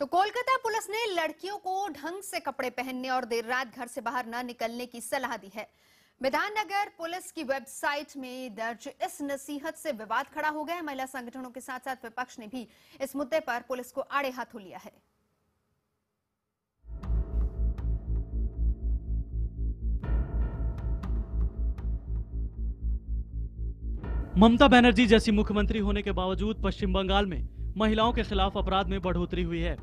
तो कोलकाता पुलिस ने लड़कियों को ढंग से कपड़े पहनने और देर रात घर से बाहर न निकलने की सलाह दी है। विधाननगर पुलिस की वेबसाइट में दर्ज इस नसीहत से विवाद खड़ा हो गया है। महिला संगठनों के साथ साथ विपक्ष ने भी इस मुद्दे पर पुलिस को आड़े हाथों लिया है। ममता बनर्जी जैसी मुख्यमंत्री होने के बावजूद पश्चिम बंगाल में महिलाओं के खिलाफ अपराध में बढ़ोतरी हुई है,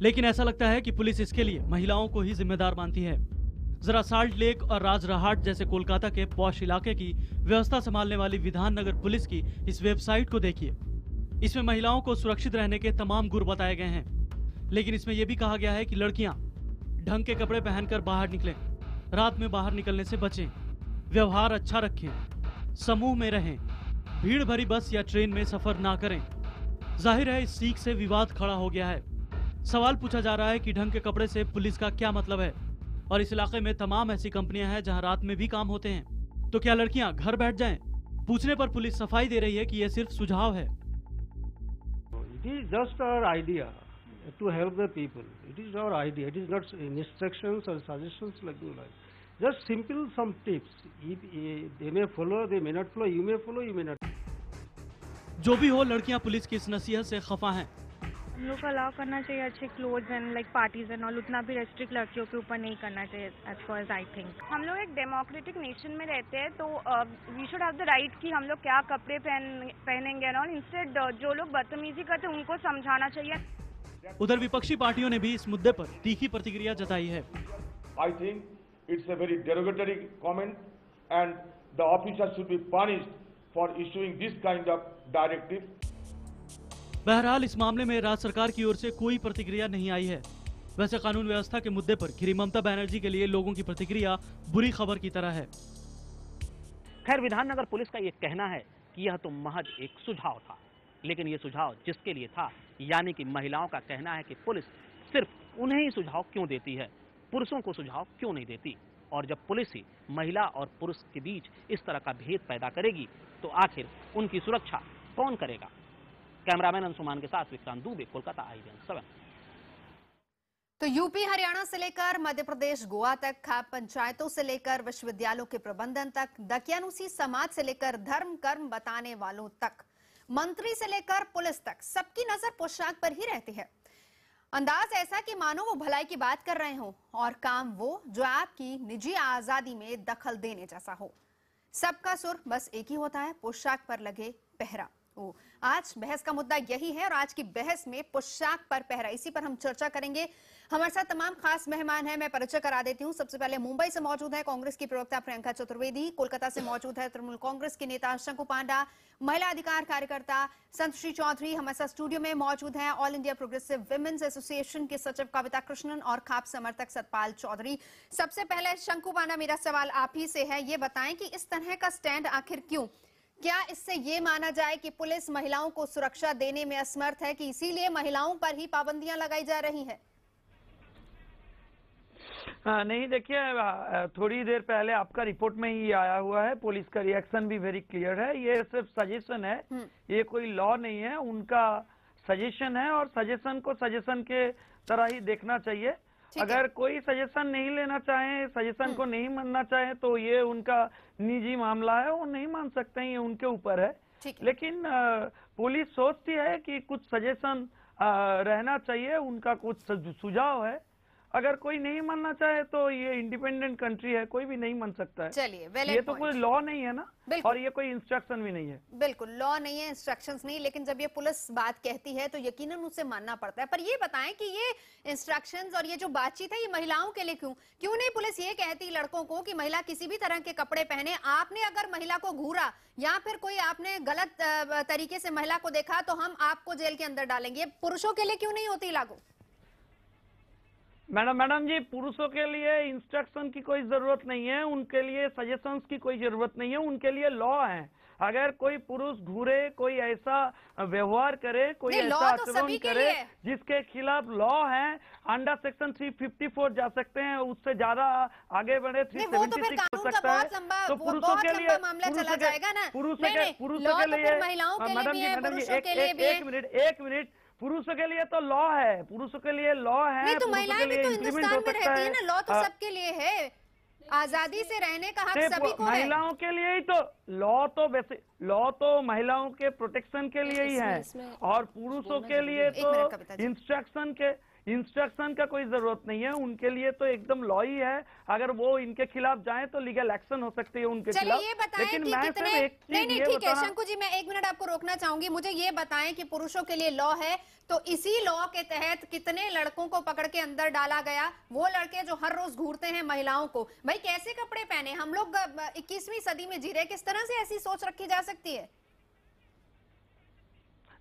लेकिन ऐसा लगता है कि पुलिस इसके लिए महिलाओं को ही जिम्मेदार मानती है। जरा साल्ट लेक और राजरहाट जैसे कोलकाता के पॉश इलाके की व्यवस्था संभालने वाली विधाननगर पुलिस की इस वेबसाइट को देखिए। इसमें महिलाओं को सुरक्षित रहने के तमाम गुर बताए गए हैं, लेकिन इसमें यह भी कहा गया है कि लड़कियां ढंग के कपड़े पहनकर बाहर निकलें, रात में बाहर निकलने से बचें, व्यवहार अच्छा रखें, समूह में रहें, भीड़ भरी बस या ट्रेन में सफर ना करें। जाहिर है इस सीख से विवाद खड़ा हो गया है। सवाल पूछा जा रहा है कि ढंग के कपड़े से पुलिस का क्या मतलब है, और इस इलाके में तमाम ऐसी कंपनियां हैं जहां रात में भी काम होते हैं, तो क्या लड़कियां घर बैठ जाएं? पूछने पर पुलिस सफाई दे रही है कि यह सिर्फ सुझाव है। It is just our idea to help the people. It is our idea. It is not instructions or suggestions like that. Just simple some tips. If they may follow, they may not follow. You may follow, you may not. जो भी हो, लड़कियां police की इस नसीहत से खफा हैं। हम लोग को अलाउ करना चाहिए अच्छे clothes and like parties and all, उतना भी रेस्ट्रिक्ट लड़कियों के ऊपर नहीं करना चाहिए as far as I think. हम लोग एक डेमोक्रेटिक नेशन में रहते हैं, तो we should have the right कि हम लोग क्या कपड़े पहनेंगे एंड ऑल। इंस्टेड जो लोग बदतमीजी करते हैं उनको समझाना चाहिए। उधर विपक्षी पार्टियों ने भी इस मुद्दे पर तीखी प्रतिक्रिया जताई है। I think it's a very derogatory comment and the officer should be punished for issuing this kind of directive. बहरहाल इस मामले में राज्य सरकार की ओर से कोई प्रतिक्रिया नहीं आई है। वैसे कानून व्यवस्था के मुद्दे पर घिरी ममता बनर्जी के लिए लोगों की प्रतिक्रिया बुरी खबर की तरह है। खैर, विधाननगर पुलिस का यह कहना है कि यह तो महज एक सुझाव था, लेकिन यह सुझाव जिसके लिए था, यानी कि महिलाओं का कहना है कि पुलिस सिर्फ उन्हें ही सुझाव क्यों देती है, पुरुषों को सुझाव क्यों नहीं देती। और जब पुलिस ही महिला और पुरुष के बीच इस तरह का भेद पैदा करेगी, तो आखिर उनकी सुरक्षा कौन करेगा। कैमरामैन अंशुमान के साथ विक्रांत दुबे, कोलकाता, IVN7। तो यूपी हरियाणा से लेकर मध्य प्रदेश गोवा तक, खाप पंचायतों से लेकर विश्वविद्यालयों के प्रबंधन तक, दकियानुसी समाज से लेकर धर्म कर्म बताने वालों तक, मंत्री से लेकर पुलिस तक, सबकी नजर पोशाक पर ही रहती है। अंदाज ऐसा कि मानो वो भलाई की बात कर रहे हो और काम वो जो आपकी निजी आजादी में दखल देने जैसा हो। सबका सुर बस एक ही होता है, पोशाक पर लगे पहरा। आज बहस का मुद्दा यही है और आज की बहस में पोशाक पर पहरा, इसी पर हम चर्चा करेंगे। हमारे साथ तमाम खास मेहमान हैं। मैं परिचय करा देती हूं। सबसे पहले मुंबई से मौजूद है कांग्रेस की प्रवक्ता प्रियंका चतुर्वेदी, कोलकाता से मौजूद है तृणमूल कांग्रेस के नेता शंकु पांडा, महिला अधिकार कार्यकर्ता संतश्री चौधरी हमारे साथ स्टूडियो में मौजूद है, all India progressive women's association के सचिव कविता कृष्णन और खाप समर्थक सतपाल चौधरी। सबसे पहले शंकु पांडा, मेरा सवाल आप ही से है, ये बताएं कि इस तरह का स्टैंड आखिर क्यों? क्या इससे ये माना जाए कि पुलिस महिलाओं को सुरक्षा देने में असमर्थ है, कि इसीलिए महिलाओं पर ही पाबंदियां लगाई जा रही है? नहीं, देखिए, थोड़ी देर पहले आपका रिपोर्ट में ही आया हुआ है, पुलिस का रिएक्शन भी वेरी क्लियर है। ये सिर्फ सजेशन है, ये कोई लॉ नहीं है, उनका सजेशन है और सजेशन को सजेशन के तरह ही देखना चाहिए। अगर कोई सजेशन नहीं लेना चाहे, सजेशन को नहीं मानना चाहे, तो ये उनका निजी मामला है, वो नहीं मान सकते हैं, ये उनके ऊपर है। लेकिन पुलिस सोचती है कि कुछ सजेशन रहना चाहिए, उनका कुछ सुझाव है। अगर कोई नहीं मानना चाहे तो ये इंडिपेंडेंट कंट्री है, कोई भी नहीं मान सकता है। चलिए, ये तो कोई लॉ नहीं है ना, और ये कोई इंस्ट्रक्शन भी नहीं है। बिल्कुल लॉ नहीं है, इंस्ट्रक्शंस नहीं, लेकिन जब ये पुलिस बात कहती है तो यकीनन उसे मानना पड़ता है। पर ये बताएं कि ये इंस्ट्रक्शंस और ये जो बातचीत है, ये महिलाओं के लिए क्यों नहीं पुलिस ये कहती लड़कों को कि महिला किसी भी तरह के कपड़े पहने? आपने अगर महिला को घूरा या फिर कोई आपने गलत तरीके से महिला को देखा तो हम आपको जेल के अंदर डालेंगे। पुरुषों के लिए क्यों नहीं होती लागू? मैडम जी, पुरुषों के लिए इंस्ट्रक्शन की कोई जरूरत नहीं है, उनके लिए सजेशंस की कोई जरूरत नहीं है, उनके लिए लॉ है। अगर कोई पुरुष घूरे, कोई ऐसा व्यवहार करे, कोई ऐसा आचरण करे जिसके खिलाफ लॉ है, अंडर सेक्शन 354 जा सकते हैं, उससे ज्यादा आगे बढ़े 376 हो सकता है। तो पुरुषों के लिए पुरुषों के लिए मैडम जी, एक मिनट, पुरुषों के लिए तो लॉ है, पुरुषों के लिए लॉ है। नहीं तो पुरुषों महिलाएं के भी लिए तो implement हिंदुस्तान हो में सकता रहती है ना, लॉ तो है। सबके लिए है, आजादी से रहने का हक सिर्फ सभी को है। महिलाओं के लिए ही तो लॉ तो महिलाओं के प्रोटेक्शन के लिए ही है, और पुरुषों के लिए एक मिनट कविता तो जी। इंस्ट्रक्शन का कोई जरूरत नहीं है। उनके लिए तो एकदम लॉ ही है, अगर वो इनके खिलाफ जाए तो लीगल एक्शन हो सकती है उनके चलिए खिलाफ। ये बताएं लेकिन कि मैं कितने, सिर्फ एक नहीं चीज नहीं ये ठीक है बताना, शंकु जी, मैं 1 मिनट आपको रोकना चाहूंगी। मुझे ये बताएं कि पुरुषों के लिए लॉ है, तो इसी लॉ के तहत कितने लड़कों को पकड़ के अंदर डाला गया? वो लड़के जो हर रोज घूरते हैं महिलाओं को, भाई कैसे कपड़े पहने? हम लोग 21वीं सदी में जी रहे, किस तरह से ऐसी सोच रखी जा सकती है?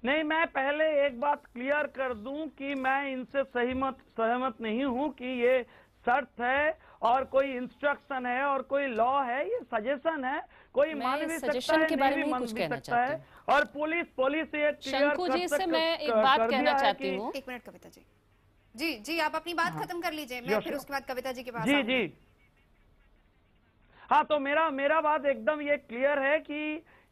नहीं, मैं पहले एक बात क्लियर कर दूं कि मैं इनसे सहमत नहीं हूं कि ये शर्त है और कोई इंस्ट्रक्शन है और कोई लॉ है। ये सजेशन है, कोई मान भी सकता है, नहीं भी मान भी सकता है। और पुलिस ये क्लियर शंकु जी से मैं एक बात कहना चाहती हूँ। 1 मिनट कविता जी, जी आप अपनी बात खत्म कर लीजिए, मैं फिर उसके बाद कविता जी के पास जी जी हाँ, तो मेरा बात एकदम ये क्लियर है कि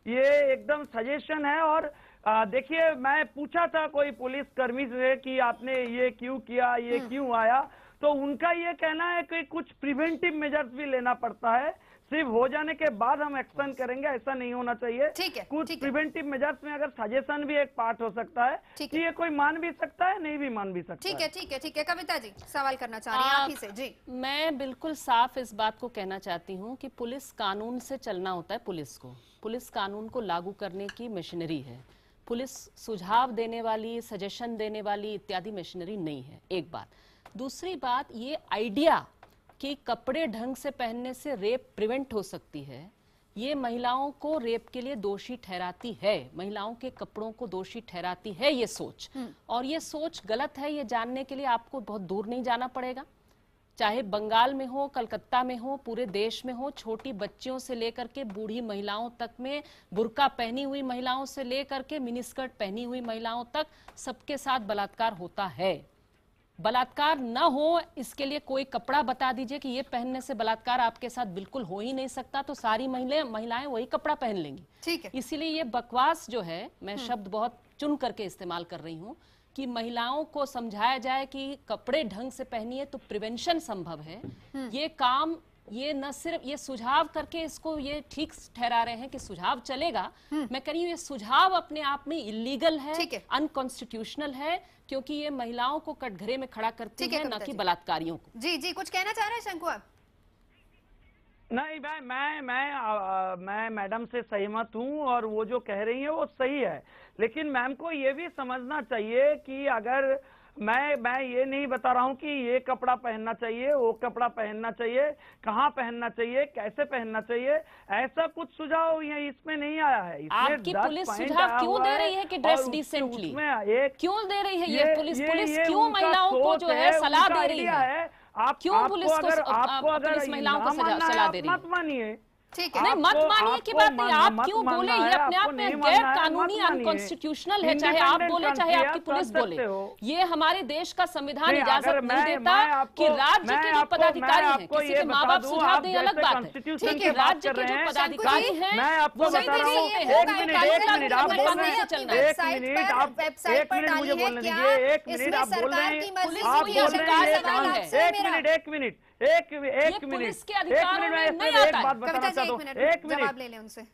ये एकदम सजेशन है। और देखिए, मैं पूछा था कोई पुलिस कर्मी से कि आपने ये क्यों किया, ये क्यों आया, तो उनका ये कहना है कि कुछ प्रिवेंटिव मेजर्स भी लेना पड़ता है, सिर्फ हो जाने के बाद हम एक्शन करेंगे, ऐसा नहीं होना चाहिए। ठीक है, कुछ ठीक है। प्रिवेंटिव मेजर्स में अगर सजेशन भी एक पार्ट हो सकता है ठीक कि है। ये कोई मान भी सकता है, नहीं भी मान भी सकता ठीक है। है ठीक है कविता जी सवाल करना चाह रही हैं आप ही से। जी, मैं बिल्कुल साफ इस बात को कहना चाहती हूँ कि पुलिस कानून से चलना होता है। पुलिस कानून को लागू करने की मशीनरी है। पुलिस सुझाव देने वाली, सजेशन देने वाली इत्यादि मशीनरी नहीं है, एक बात। दूसरी बात, ये आइडिया कि कपड़े ढंग से पहनने से रेप प्रिवेंट हो सकती है, ये महिलाओं को रेप के लिए दोषी ठहराती है, महिलाओं के कपड़ों को दोषी ठहराती है ये सोच। और ये सोच गलत है, ये जानने के लिए आपको बहुत दूर नहीं जाना पड़ेगा। चाहे बंगाल में हो, कलकत्ता में हो, पूरे देश में हो, छोटी बच्चियों से लेकर के बूढ़ी महिलाओं तक में, बुर्का पहनी हुई महिलाओं से लेकर के मिनीस्कर्ट पहनी हुई महिलाओं तक, सबके साथ बलात्कार होता है। बलात्कार न हो इसके लिए कोई कपड़ा बता दीजिए कि ये पहनने से बलात्कार आपके साथ बिल्कुल हो ही नहीं सकता, तो सारी महिलाएं वही कपड़ा पहन लेंगी। ठीक है। इसीलिए ये बकवास जो है, मैं शब्द बहुत चुन करके इस्तेमाल कर रही हूँ, कि महिलाओं को समझाया जाए कि कपड़े ढंग से पहनिए तो प्रिवेंशन संभव है। ये काम, ये न सिर्फ ये सुझाव करके इसको ये ठीक ठहरा रहे हैं कि सुझाव चलेगा। मैं कह रही हूँ ये सुझाव अपने आप में इलीगल है, अनकॉन्स्टिट्यूशनल है, क्योंकि ये महिलाओं को कटघरे में खड़ा करती है, न कि बलात्कारियों को। जी कुछ कहना चाह रहे हैं शंकु आप? नहीं, मैं मैडम से सहमत हूँ और वो जो कह रही है वो सही है, लेकिन मैम को ये भी समझना चाहिए कि अगर मैं ये नहीं बता रहा हूँ कि ये कपड़ा पहनना चाहिए, वो कपड़ा पहनना चाहिए, कहाँ पहनना चाहिए, कैसे पहनना चाहिए, ऐसा कुछ सुझाव ये इसमें नहीं आया है। आपकी पुलिस सुझाव क्यों दे रही है कि ड्रेस डिसेंटली? क्यों दे रही है ये पुलिस क्यों महिलाओं को जो है सलाह दे रही है? क्यों पुलिस पुलिस महिलाओं को सलाह दे रही है? मत मानिए, ठीक है। नहीं, मत मानिए की बात नहीं, आप क्यों बोले? ये अपने आप में गैर कानूनी, अनकॉन्स्टिट्यूशनल है, चाहे आप बोले चाहे आपकी पुलिस बोले। ये हमारे देश का संविधान इजाजत नहीं देता कि राज्य के जो पदाधिकारी हैं, किसी के माँ बाप सुझाव दें, अलग बात है। ठीक है, राज्य के जो पदाधिकारी हैं मैं आपको बता रहा हूँ, एक मिनट आप बोल रहे हैं, एक मिनट मुझे बोलने दीजिए, एक मिनट आप बोल रहे हैं, एक मिनट एक बात बताना चाहता हूँ, एक मिनट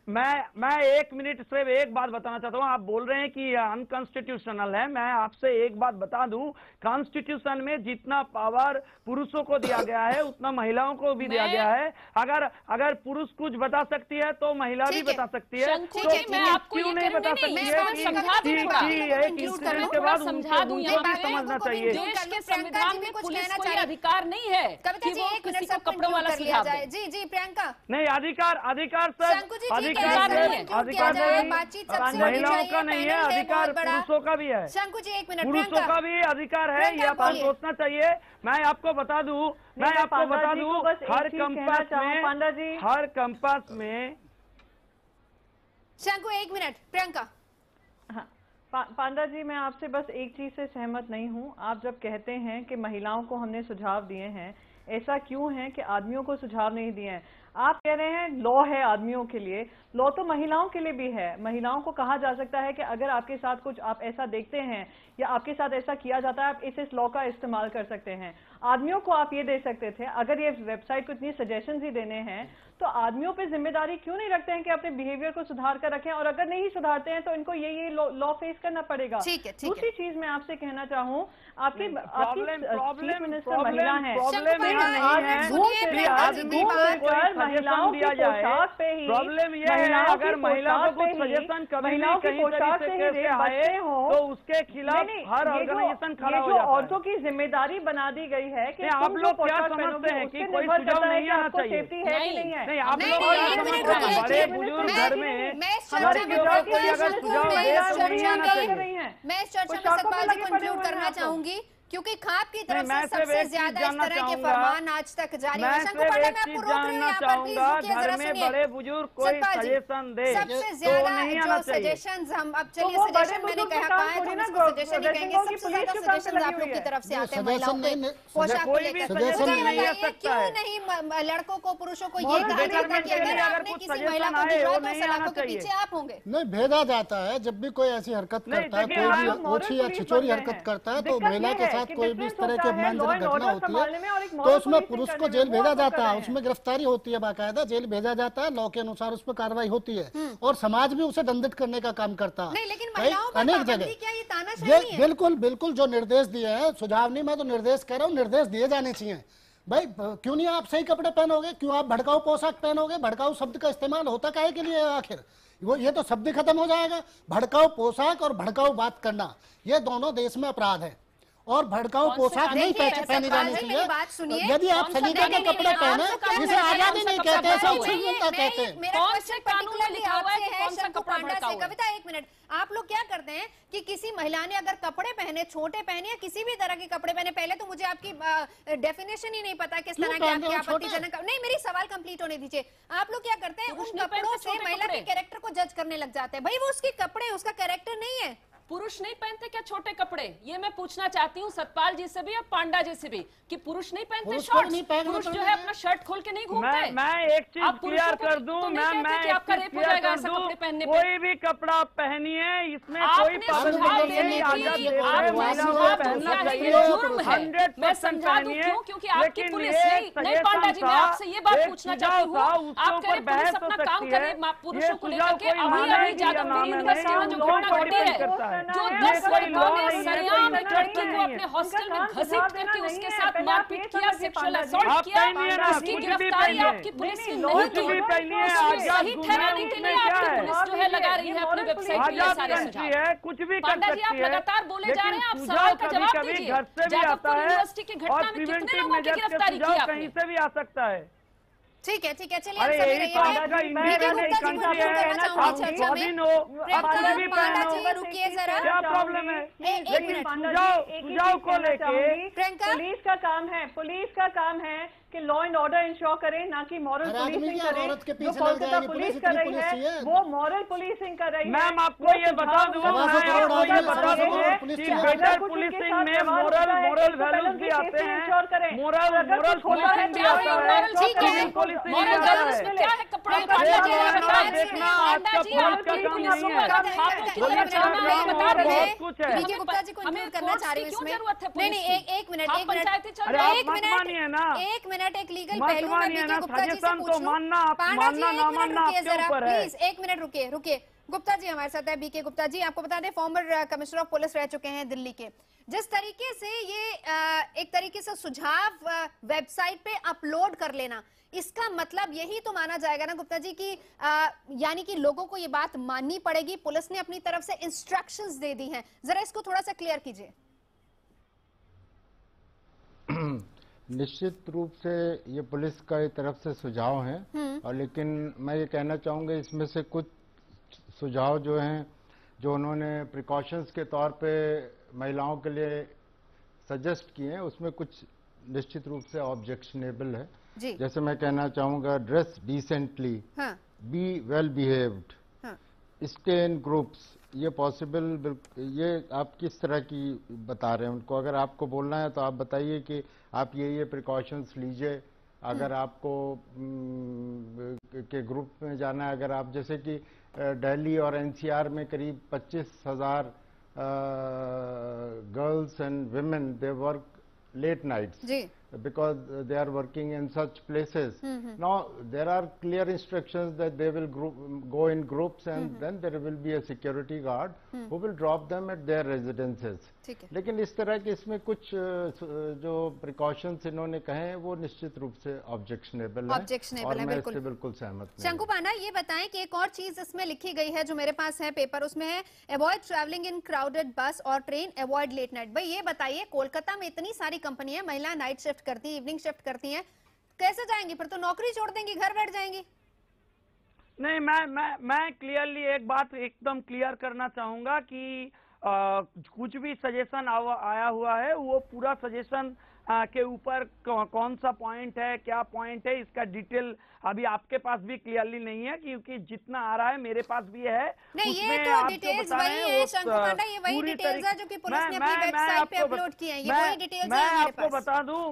मैं एक मिनट सिर्फ एक बात बताना चाहता हूँ। आप बोल रहे हैं कि अनकॉन्स्टिट्यूशनल है, मैं आपसे एक बात बता दूं, कॉन्स्टिट्यूशन में जितना पावर पुरुषों को दिया गया है उतना महिलाओं को भी दिया गया है। अगर पुरुष कुछ बता सकती है तो महिला भी बता सकती है, तो क्यों नहीं बता सकती है कि एक इंसिडेंट के बाद उनको भी समझना चाहिए। देश के संविधान में पुलिस को ये अधिकार नहीं है कि वो किसी को कपड़ों वाला सुझाव दे। जी प्रियंका, नहीं, अधिकार सर, महिलाओं का नहीं है, अधिकार पुरुषों का भी है। शंकु जी एक मिनट, पुरुषों का भी अधिकार है, ये अपन सोचना चाहिए। मैं आपको बता दूं, हर कैंपस में शंकु एक मिनट, प्रियंका। हाँ, पांडा जी, मैं आपसे बस एक चीज से सहमत नहीं हूँ। आप जब कहते हैं कि महिलाओं को हमने सुझाव दिए हैं, ऐसा क्यों है कि आदमियों को सुझाव नहीं दिए हैं? आप कह रहे हैं लॉ है आदमियों के लिए, लॉ तो महिलाओं के लिए भी है। महिलाओं को कहा जा सकता है कि अगर आपके साथ कुछ आप ऐसा देखते हैं या आपके साथ ऐसा किया जाता है, आप इस लॉ का इस्तेमाल कर सकते हैं। आदमियों को आप ये दे सकते थे, अगर ये वेबसाइट को इतनी सजेशंस ही देने हैं तो आदमियों पे जिम्मेदारी क्यों नहीं रखते हैं कि अपने बिहेवियर को सुधार कर रखें, और अगर नहीं सुधारते हैं तो इनको ये लॉ फेस करना पड़ेगा। दूसरी चीज मैं आपसे कहना चाहूँ, आपकी चीफ मिनिस्टर महिला है, महिलाओं की पोशाक पे ही, अगर महिलाओं को सजेशन कभी महिलाओं की पोशाक से ही रेप बचते हो तो उसके खिलाफ हर ऑर्गेनाइजेशन खड़ा हो जाता है। औरतों की जिम्मेदारी बना दी गई है कि आप लोग क्या समझते हैं कि कोई सुझाव नहीं आना चाहिए? सेफ्टी है कि नहीं है? नहीं, आप लोग बड़े बुजुर्ग घर में मैं इस चर्चा में सतपाल जी को इंक्लूड करना चाहूंगी, क्योंकि खाप की तरफ से सबसे ज्यादा इस तरह के फरमान आज तक जारी हुए। शंकु पांडे, मैं आपको रोक रही हूं यहाँ पर, प्लीज रुकिए, जरा सुनिए। बड़े बुजुर्ग कोई सजेशन दे सबसे ज्यादा जो सजेशंस हम, अब चलिए सजेशन मैंने कहा है तो इसको सजेशन ही कहेंगे, सबसे ज्यादा सजेशंस आप लोग की तरफ से आते हैं महिलाओं के पोशाक को लेकर। क्यों नहीं लड़कों को पुरुषों को ये कहा जाता है कि अगर आपने किसी महिला को भिजवाया तो सलाखों के पीछे आप होंगे? नहीं, भेजा जाता है। जब भी कोई ऐसी हरकत करता है, कोई भी ओछी या छिचोरी हरकत करता है, तो महिला के साथ कोई भी इस तरह की अपमानजनक घटना होती है तो उसमें पुरुष को जेल भेजा जाता है, उसमें गिरफ्तारी होती है, बाकायदा जेल भेजा जाता है, लॉ के अनुसार उस पर कार्रवाई होती है और समाज भी उसे दंडित करने का काम करता है। अनेक जगह बिल्कुल बिल्कुल जो निर्देश दिए हैं, सुझाव नहीं, मैं तो निर्देश कह रहा हूँ, निर्देश दिए जाने चाहिए। भाई क्यों नहीं आप सही कपड़े पहनोगे, क्यों आप भड़काऊ पोशाक पहनोगे? भड़काऊ शब्द का इस्तेमाल होता काहे के लिए आखिर? वो ये तो शब्द खत्म हो जाएगा। भड़काऊ पोशाक और भड़काऊ बात करना, ये दोनों देश में अपराध है और भड़काऊ पोशाक नहीं पहनी जानी चाहिए। यदि आप सलीका के कपड़े पहने, इसे आजादी नहीं कहते, इसे उच्छृंखलता कहते हैं। मेरा क्वेश्चन पर्टिकुलरली आपसे है शंकु पांडा से। कविता, एक मिनट, आप लोग क्या करते हैं कि किसी महिला ने अगर कपड़े पहने, छोटे पहने या किसी भी तरह के कपड़े पहने, पहले तो मुझे आपकी डेफिनेशन ही नहीं पता किस तरह की आपकी आपत्तिजनक, नहीं मेरी सवाल कंप्लीट होने दीजिए। आप लोग क्या करते हैं, उन कपड़ों से महिला के कैरेक्टर को जज करने लग जाते हैं। भाई वो उसके कपड़े, उसका कैरेक्टर नहीं है। पुरुष नहीं पहनते क्या छोटे कपड़े? ये मैं पूछना चाहती हूँ सतपाल जी से भी और पांडा जी से भी कि पुरुष नहीं पहनते शॉर्ट्स? पुरुष जो है अपना शर्ट खोल के नहीं घूमते? मैं एक चीज क्लियर कर दूं, मैं आपका रेप हो जाएगा ऐसा कपड़े पहनने पे। कोई भी कपड़ा पहनिए, इसमें कोई पाबंदी नहीं है। मैं समझा दूं क्यों, क्योंकि आपकी पुलिस नहीं। पांडा जी, मैं आपसे ये बात पूछना चाहती हूँ, आप कह रहे पुलिस अपना काम करे पुरुषों को लेकर के। अभी जादवपुर यूनिवर्सिटी में जो घटना घटी है, जो 10 लड़कों ने सरेआम एक लड़की को अपने हॉस्टल में घसीट करके उसके साथ मारपीट किया, सेक्सुअल असॉल्ट किया, उसकी गिरफ्तारी आपकी पुलिस ने नहीं की। सही ठहराने के लिए आपकी पुलिस जो है लगा रही है अपनी वेबसाइट पे ये सारे सुझाव। कुछ भी पांडा जी, आप लगातार बोले जा रहे हैं, आप सवाल का जवाब दीजिए। जादवपुर यूनिवर्सिटी की घटना में कितने लोगों की गिरफ्तारी की आपने? कहीं से भी आ सकता है। ठीक है, चलिए आप सभी रहिए। रुकिए जरा, क्या प्रॉब्लम है? एक मिनट, सुझाव को लेके प्रियंका, पुलिस का काम है कि लॉ एंड ऑर्डर इंश्योर करे, ना कि मॉरल पुलिसिंग करे। जो कोलकाता पुलिस कर रही है वो मॉरल पुलिसिंग कर रही है। मैम आपको ये बता दूं, कि बेटर पुलिसिंग में मोरल वैल्यूज भी आते हैं, मोरल पुलिसिंग भी आता है, सिविल पुलिसिंग भी आता है। क्या है कपड़े देखना आपका पुलिस का काम नहीं है, बहुत कुछ है। बीके गुप्ता जी को इंक्लूड करना चाह रही हूँ इसमें। नहीं, एक मिनट, एक लीगल पहलू में बीके गुप्ता जी से पूछूं। पांडा जी, एक मिनट रुकिए जरा, प्लीज एक मिनट रुकिए। गुप्ता जी हमारे साथ है, बीके गुप्ता जी। आपको बता दें फॉर्मर कमिश्नर ऑफ पुलिस रह चुके हैं दिल्ली के। जिस तरीके से ये एक तरीके से सुझाव वेबसाइट पे अपलोड कर लेना, इसका मतलब यही तो माना जाएगा ना गुप्ता जी की यानी कि लोगों को ये बात माननी पड़ेगी, पुलिस ने अपनी तरफ से इंस्ट्रक्शंस दे दी हैं। जरा इसको थोड़ा सा क्लियर कीजिए। निश्चित रूप से ये पुलिस की तरफ से सुझाव हैं, और लेकिन मैं ये कहना चाहूँगा इसमें से कुछ सुझाव जो हैं, जो उन्होंने प्रिकॉशंस के तौर पे महिलाओं के लिए सजेस्ट किए हैं, उसमें कुछ निश्चित रूप से ऑब्जेक्शनेबल है। जैसे मैं कहना चाहूँगा, dress decently, be well behaved, stay in groups. ये पॉसिबल, ये आप किस तरह की बता रहे हैं उनको? अगर आपको बोलना है तो आप बताइए कि आप ये प्रिकॉशंस लीजिए, अगर आपको के ग्रुप में जाना है, अगर आप जैसे कि दिल्ली और एनसीआर में करीब 25,000 girls and women they work late nights because they are working in such places. Now there are clear instructions that they will go in groups and then there will be a security guard who will drop them at their residences. लेकिन इस तरह के इसमें कुछ जो precautions इन्होंने कहे हैं वो निश्चित रूप से ऑब्जेक्शनेबल है और मैं इससे बिल्कुल सहमत नहीं। शंकु पांडा, ये बताएं कि एक और चीज इसमें लिखी गई है जो मेरे पास है पेपर, उसमें है अवॉइड ट्रैवलिंग इन क्राउडेड बस और ट्रेन, अवॉइड लेट नाइट। भाई ये बताइए, कोलकाता में इतनी सारी कंपनी है, महिला नाइट शिफ्ट करती है, इवनिंग शिफ्ट करती हैं, कैसे जाएंगी? फिर तो नौकरी छोड़ देंगी, घर बैठ जाएंगी। नहीं, मैं क्लियरली एक बात एकदम क्लियर करना चाहूंगा कि कुछ भी सजेशन आया हुआ है वो पूरा सजेशन के ऊपर कौन सा पॉइंट है, क्या पॉइंट है, इसका डिटेल अभी आपके पास भी क्लियरली नहीं है, क्योंकि जितना आ रहा है मेरे पास भी है। नहीं, ये तो डिटेल्स वही है शंकु पांडा, ये वही डिटेल्स है जो कि पुलिस ने अपनी वेबसाइट पे अपलोड की है। ये वही डिटेल्स है मेरे पास।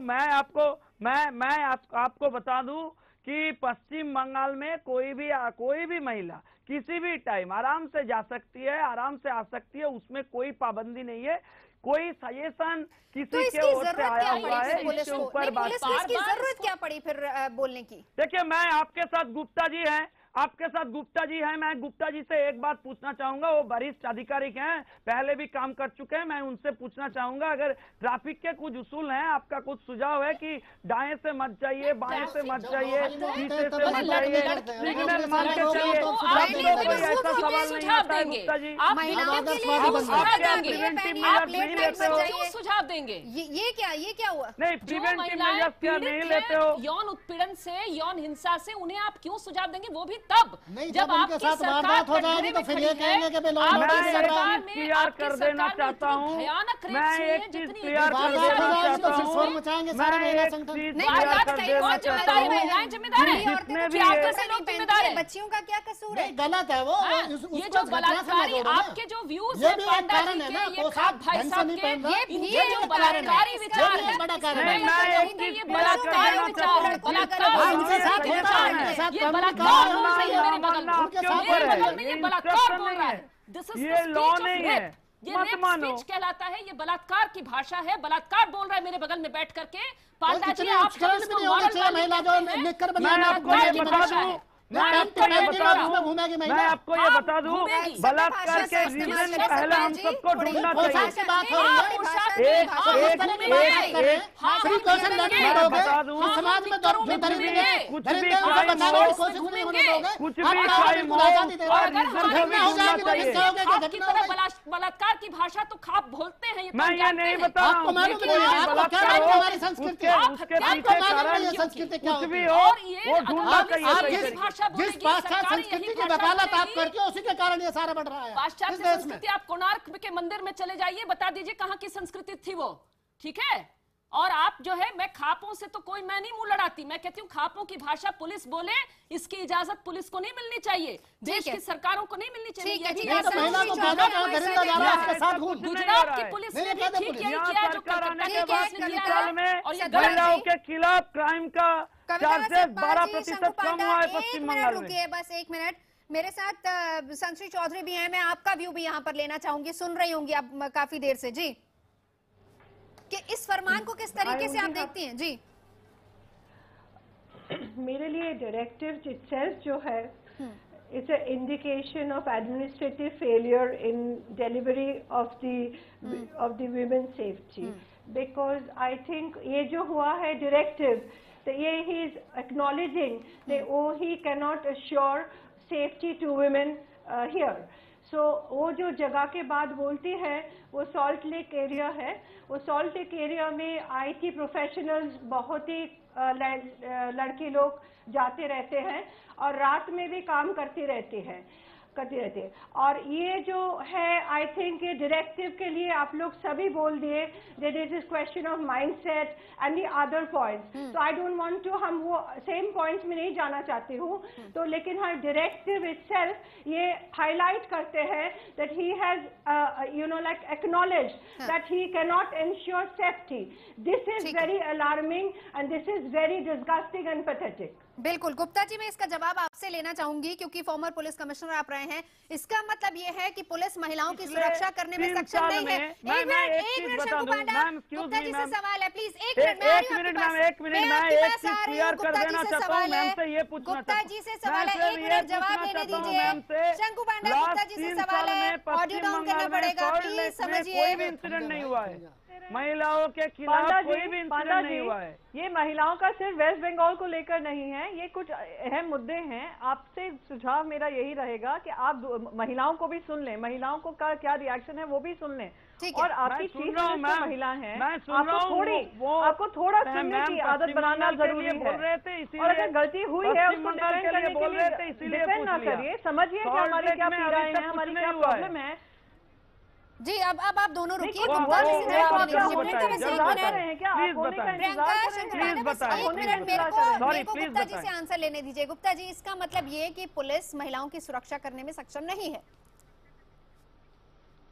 मैं आपको बता दूं कि पश्चिम बंगाल में कोई भी महिला किसी भी टाइम आराम से जा सकती है, आराम से आ सकती है, उसमें कोई पाबंदी नहीं है। कोई सजेशन किसी के ओर से आया हुआ है, इसके ऊपर बात की जरूरत क्या पड़ी फिर बोलने की? देखिए, मैं आपके साथ गुप्ता जी हैं, मैं गुप्ता जी से एक बात पूछना चाहूंगा। वो वरिष्ठ अधिकारी हैं, पहले भी काम कर चुके हैं, मैं उनसे पूछना चाहूंगा अगर ट्रैफिक के कुछ उसूल हैं, आपका कुछ सुझाव है कि दाएं से मत जाइए, बाएं से मत जाइए, पीछे से मत जाइए, सिग्नल मान के चलिए, आपको कोई ऐसा सवाल नहीं आता है गुप्ता जी? सुझाव देंगे? ये क्या हुआ? नहीं, प्रिवेंटिव मेजर्स क्या नहीं लेते हो? यौन उत्पीड़न से, यौन हिंसा से उन्हें आप क्यों सुझाव देंगे? वो भी तब जब आपके साथ वारदात हो जाएगी तो फिर ये कहेंगे कि सरकार क्लियर कर देना चाहता हूँ, मैं एक चीज क्लियर कर देना चाहता हूँ, बच्चियों का क्या कसूर है? गलत है वो, ये जो बलात्कारी आपके जो व्यूज है पांडा जी के, ये खाप भाई साहब के, ये जो बलात्कारी विचार है, ये बलात्कारी विचार है, ये बलात्कार मेरे बगल में ये बलात्कार बोल रहा है। ये लॉ नहीं है, ये रेप स्पीच कहलाता है, ये बलात्कार की भाषा है, बलात्कार बोल रहा है मेरे बगल में बैठ करके। पांडा जी, आप महिला जो निक्कर मैं आपको ये बता दूं, बलात्कार के रीजन पहले हम सबको ढूंढना चाहिए। कुछ भी क्राइम हो बलात्कार की भाषा तो खाप बोलते हैं। मैं ये नहीं बता रहा हूँ उसके पीछे कारण कुछ भी हो वो ढूंढना चाहिए। जिस पाश्चात्य संस्कृति की वकालत आप करते हो उसी के कारण ये सारा बढ़ रहा है। पाश्चात्य संस्कृति, आप कोणार्क के मंदिर में चले जाइए, बता दीजिए कहाँ की संस्कृति थी वो, ठीक है? और आप जो है, मैं खापों से तो मैं नहीं मुंह लड़ाती, मैं कहती हूँ खापों की भाषा पुलिस बोले, इसकी इजाजत पुलिस को नहीं मिलनी चाहिए, देश की सरकारों को नहीं मिलनी चाहिए। गुजरात की पुलिस ने भी ठीक यही किया जो कलकत्ता की पुलिस ने किया है, और ये महिलाओं के खिलाफ क्राइम का चार्जेस 12% कम हुआ है पश्चिम बंगाल में। रुकिए बस एक मिनट, मेरे साथ संश्री चौधरी भी हैं, मैं आपका व्यू भी यहाँ पर लेना चाहूंगी, सुन रही होंगी आप काफी देर से जी, कि इस फरमान को किस तरीके से आप देखती हैं? जी, मेरे लिए डायरेक्टिव इटसेल्फ जो है, it's a indication of administrative failure in delivery of the women safety, because I think ये जो हुआ है डायरेक्टिव, तो ये ही is acknowledging that he can not assure safety to women here. So वो जो जगह के बाद बोलती है वो सॉल्ट लेक एरिया है, वो सॉल्ट लेक एरिया में IT प्रोफेशनल्स बहुत ही लड़के लोग जाते रहते हैं और रात में भी काम करते रहते हैं। करते रहते हैं। और ये जो है आई थिंक ये डायरेक्टिव के लिए आप लोग सभी बोल दिए that is this question of mindset and the other points. तो आई डोंट वांट टू, हम वो सेम पॉइंट्स में नहीं जाना चाहती हूँ, तो लेकिन हर डायरेक्टिव इटसेल्फ ये हाईलाइट करते हैं that he has you know like acknowledge that he can not ensure safety. This is very alarming and this is very disgusting and pathetic. बिल्कुल गुप्ता जी, मैं इसका जवाब आपसे लेना चाहूंगी क्योंकि फॉर्मर पुलिस कमिश्नर आप रहे हैं। इसका मतलब ये है कि पुलिस महिलाओं की सुरक्षा करने में सक्षम नहीं है। एक मिनट शंकु पांडा, गुप्ता जी से सवाल है, प्लीज एक मिनट मैं एक चीज क्लियर कर देना चाहता हूं मैम से, ये पूछना गुप्ता जी से सवाल है, एक मिनट जवाब देने दीजिए। शंकु पांडा, गुप्ता जी से सवाल है, ऑडियो डाउन करना पड़ेगा, प्लीज समझिए। कोई भी इंसिडेंट नहीं हुआ है, महिलाओं के खिलाफ कोई भी इंसिडेंट नहीं हुआ है। ये महिलाओं का सिर्फ वेस्ट बंगाल को लेकर नहीं है, ये कुछ अहम मुद्दे हैं। आपसे सुझाव मेरा यही रहेगा कि आप महिलाओं को भी सुन लें, महिलाओं को का क्या रिएक्शन है वो भी सुन लें। और आपकी चीफ महिला है, आपको थोड़ा सुनने की आदत बनाना जरूरी है। और अगर गलती हुई है उसको डिफेंड ना करिए, समझिए कि हमारी क्या पीड़ाएं हैं, हमारी क्या प्रॉब्लम है। जी अब आप दोनों रुकिए, गुप्ता जी से आंसर लेने दीजिए। गुप्ता जी, इसका मतलब ये कि पुलिस महिलाओं की सुरक्षा करने में सक्षम नहीं है?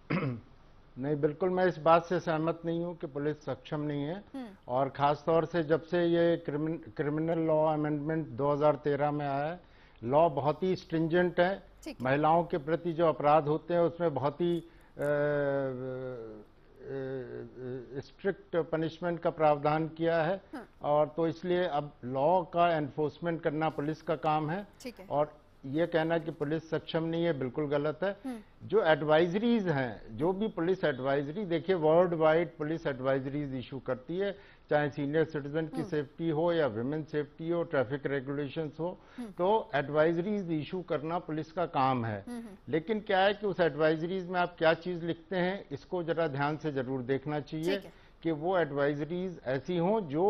नहीं, बिल्कुल मैं इस बात से सहमत नहीं हूं कि पुलिस सक्षम नहीं है। और खास तौर से जब से ये क्रिमिनल लॉ अमेंडमेंट 2013 में आया है, लॉ बहुत ही स्ट्रिंजेंट है। महिलाओं के प्रति जो अपराध होते हैं उसमें बहुत ही स्ट्रिक्ट पनिशमेंट का प्रावधान किया है। और तो इसलिए अब लॉ का एनफोर्समेंट करना पुलिस का काम है। और ये कहना कि पुलिस सक्षम नहीं है बिल्कुल गलत है। जो एडवाइजरीज हैं, जो भी पुलिस एडवाइजरी, देखिए world wide police advisories issue करती है, चाहे सीनियर सिटीजन की सेफ्टी हो या विमेन सेफ्टी हो, ट्रैफिक रेगुलेशंस हो, तो एडवाइजरीज इशू करना पुलिस का काम है। लेकिन क्या है कि उस एडवाइजरीज में आप क्या चीज लिखते हैं, इसको जरा ध्यान से जरूर देखना चाहिए कि वो एडवाइजरीज ऐसी हों जो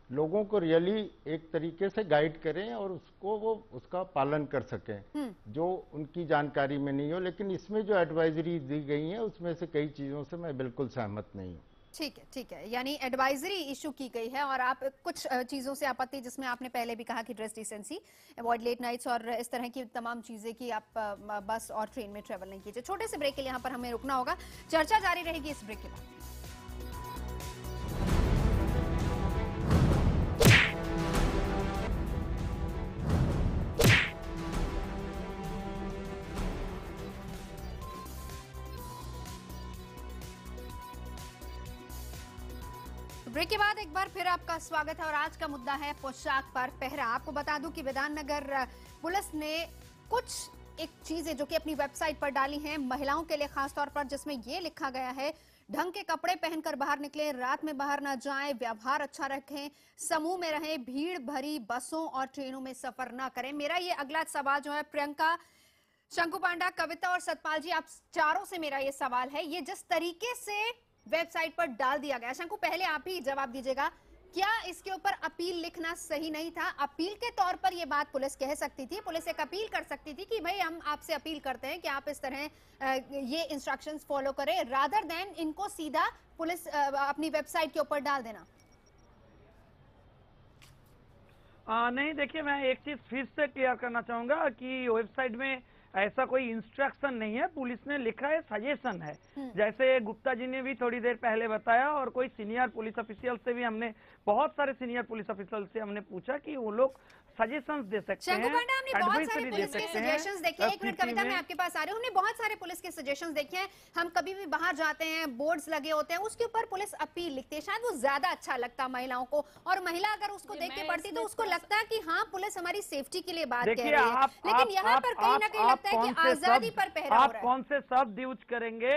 लोगों को रियली एक तरीके से गाइड करें और उसको वो उसका पालन कर सकें, जो उनकी जानकारी में नहीं हो। लेकिन इसमें जो एडवाइजरी दी गई है उसमें से कई चीजों से मैं बिल्कुल सहमत नहीं हूँ। ठीक है, यानी एडवाइजरी इशू की गई है और आप कुछ चीजों से आपत्ति, जिसमें आपने पहले भी कहा कि dress decency, avoid late nights और इस तरह की तमाम चीजें कि आप बस और ट्रेन में ट्रेवल नहीं कीजिए। छोटे से ब्रेक के लिए यहाँ पर हमें रुकना होगा, चर्चा जारी रहेगी इस ब्रेक के बाद। ब्रेक के बाद एक बार फिर आपका स्वागत है और आज का मुद्दा है पोशाक पर पहरा। आपको बता दूं कि विधाननगर पुलिस ने कुछ एक चीजें जो कि अपनी वेबसाइट पर डाली हैं महिलाओं के लिए खास तौर पर, जिसमें ये लिखा गया है, ढंग के कपड़े पहनकर बाहर निकलें, रात में बाहर ना जाएं, व्यवहार अच्छा रखें, समूह में रहें, भीड़ भरी बसों और ट्रेनों में सफर ना करें। मेरा ये अगला सवाल जो है प्रियंका, शंकु पांडा, कविता और सतपाल जी, आप चारों से मेरा ये सवाल है, ये जिस तरीके से वेबसाइट पर डाल दिया गया, शंकु पहले आप ही जवाब दीजिएगा, क्या इसके ऊपर अपील लिखना सही नहीं था? अपील के तौर पर ये बात पुलिस कह सकती थी, पुलिस एक अपील कर सकती थी कि भाई हम आपसे अपील करते हैं कि आप इस तरह ये इंस्ट्रक्शंस फॉलो करें, रादर देन इनको सीधा पुलिस अपनी वेबसाइट के ऊपर डाल देना। नहीं, देखिए मैं एक चीज फिर से क्लियर करना चाहूंगा कि वेबसाइट में ऐसा कोई इंस्ट्रक्शन नहीं है, पुलिस ने लिखा है सजेशन है। जैसे गुप्ता जी ने भी थोड़ी देर पहले बताया और कोई सीनियर पुलिस ऑफिशियल से भी हमने, बहुत सारे सीनियर पुलिस ऑफिशियल से हमने पूछा कि वो लोग सजेशंस दे सकते हैं, एडवाइजरी दे सकते हैं। सजेशंस देखिए, एक मिनट कविता, मैं आपके पास आ रही हूँ। हमने बहुत सारे पुलिस के सजेशंस देखे हैं, हम कभी भी बाहर जाते हैं, बोर्ड्स लगे होते हैं, उसके ऊपर पुलिस अपील लिखती है, शायद वो ज्यादा अच्छा लगता महिलाओं को, और महिला अगर उसको देख के पढ़ती तो उसको लगता है कि हाँ पुलिस हमारी सेफ्टी के लिए बात कह रही है। लेकिन यहाँ पर कहीं ना कहीं लगता है कि आजादी पर पहरा हो रहा है। आप कौन से शब्द यूज करेंगे,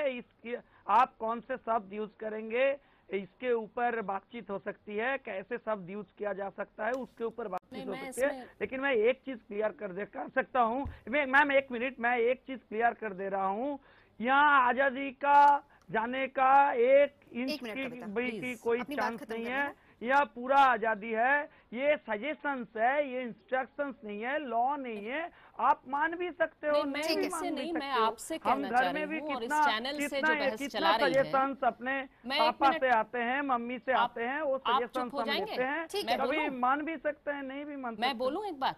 आप कौन से शब्द यूज करेंगे, इसके ऊपर बातचीत हो सकती है, कैसे शब्द यूज किया जा सकता है उसके ऊपर बातचीत हो सकती है। लेकिन मैं एक चीज क्लियर कर सकता हूँ मैम, एक मिनट, मैं एक चीज क्लियर कर दे रहा हूँ, यहाँ आजादी का जाने का एक इंच की कोई चांस नहीं है। यह पूरा आजादी है। ये सजेशंस है, ये इंस्ट्रक्शंस नहीं है, लॉ नहीं है। आप मान भी सकते हो, मैं नहीं भी किससे मान नहीं, भी मैं सकते हो। आपसे हम कहना घर चाह में भी रही हूँ और इस कितना चैनल से जो बहस चला रही है, सजेशंस अपने मैं एक पापा मिनट- से आते हैं, मम्मी से आते हैं, वो आप सजेशंस चुप हो हम जाएंगे? लेते हैं। ठीक है, कभी बोलूं? मान भी सकते हैं, नहीं भी मान सकते। मैं बोलूं एक बात?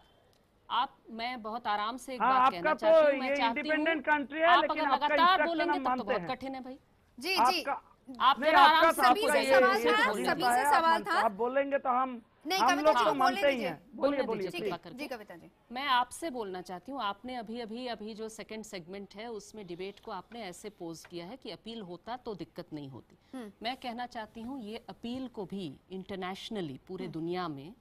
मैं बहुत आराम से एक हाँ, बात आपका कहना तो चाहती हूँ। मैं ये चाहती हूँ इंडिपेंडेंट कंट्री है, आप लेकिन अगर आपका लगातार इंस्ट्रक्शन बोलेंगे हम तब तो मानते बहुत हैं। कठिन है भाई। जी जी आप नहीं, जरा आराम आपका से सभी से सवाल था, सभी से सवाल था। आप बोलेंगे तो हम कविता लोग जी तो को मानते बोलने ही हैं। दीजिए। बोलिए बोलने बोलिए दीजिए प्लीज। कृपा जी करके। कविता जी, मैं आपसे बोलना चाहती हूँ, आपने अभी जो सेकंड सेगमेंट है उसमें डिबेट को आपने ऐसे पोज किया है कि अपील होता तो दिक्कत नहीं होती। मैं कहना चाहती हूँ ये अपील को भी इंटरनेशनली पूरे दुनिया में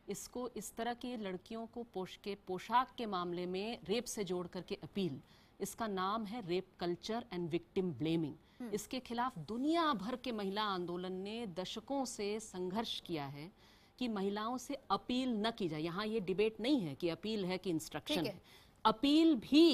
इसको इस तरह की लड़कियों को पोशाक के मामले में रेप से जोड़ करके अपील, इसका नाम है rape culture and victim blaming. इसके खिलाफ दुनिया भर के महिला आंदोलन ने दशकों से संघर्ष किया है कि महिलाओं से अपील न की जाए। यहाँ ये डिबेट नहीं है कि अपील है कि इंस्ट्रक्शन है। अपील भी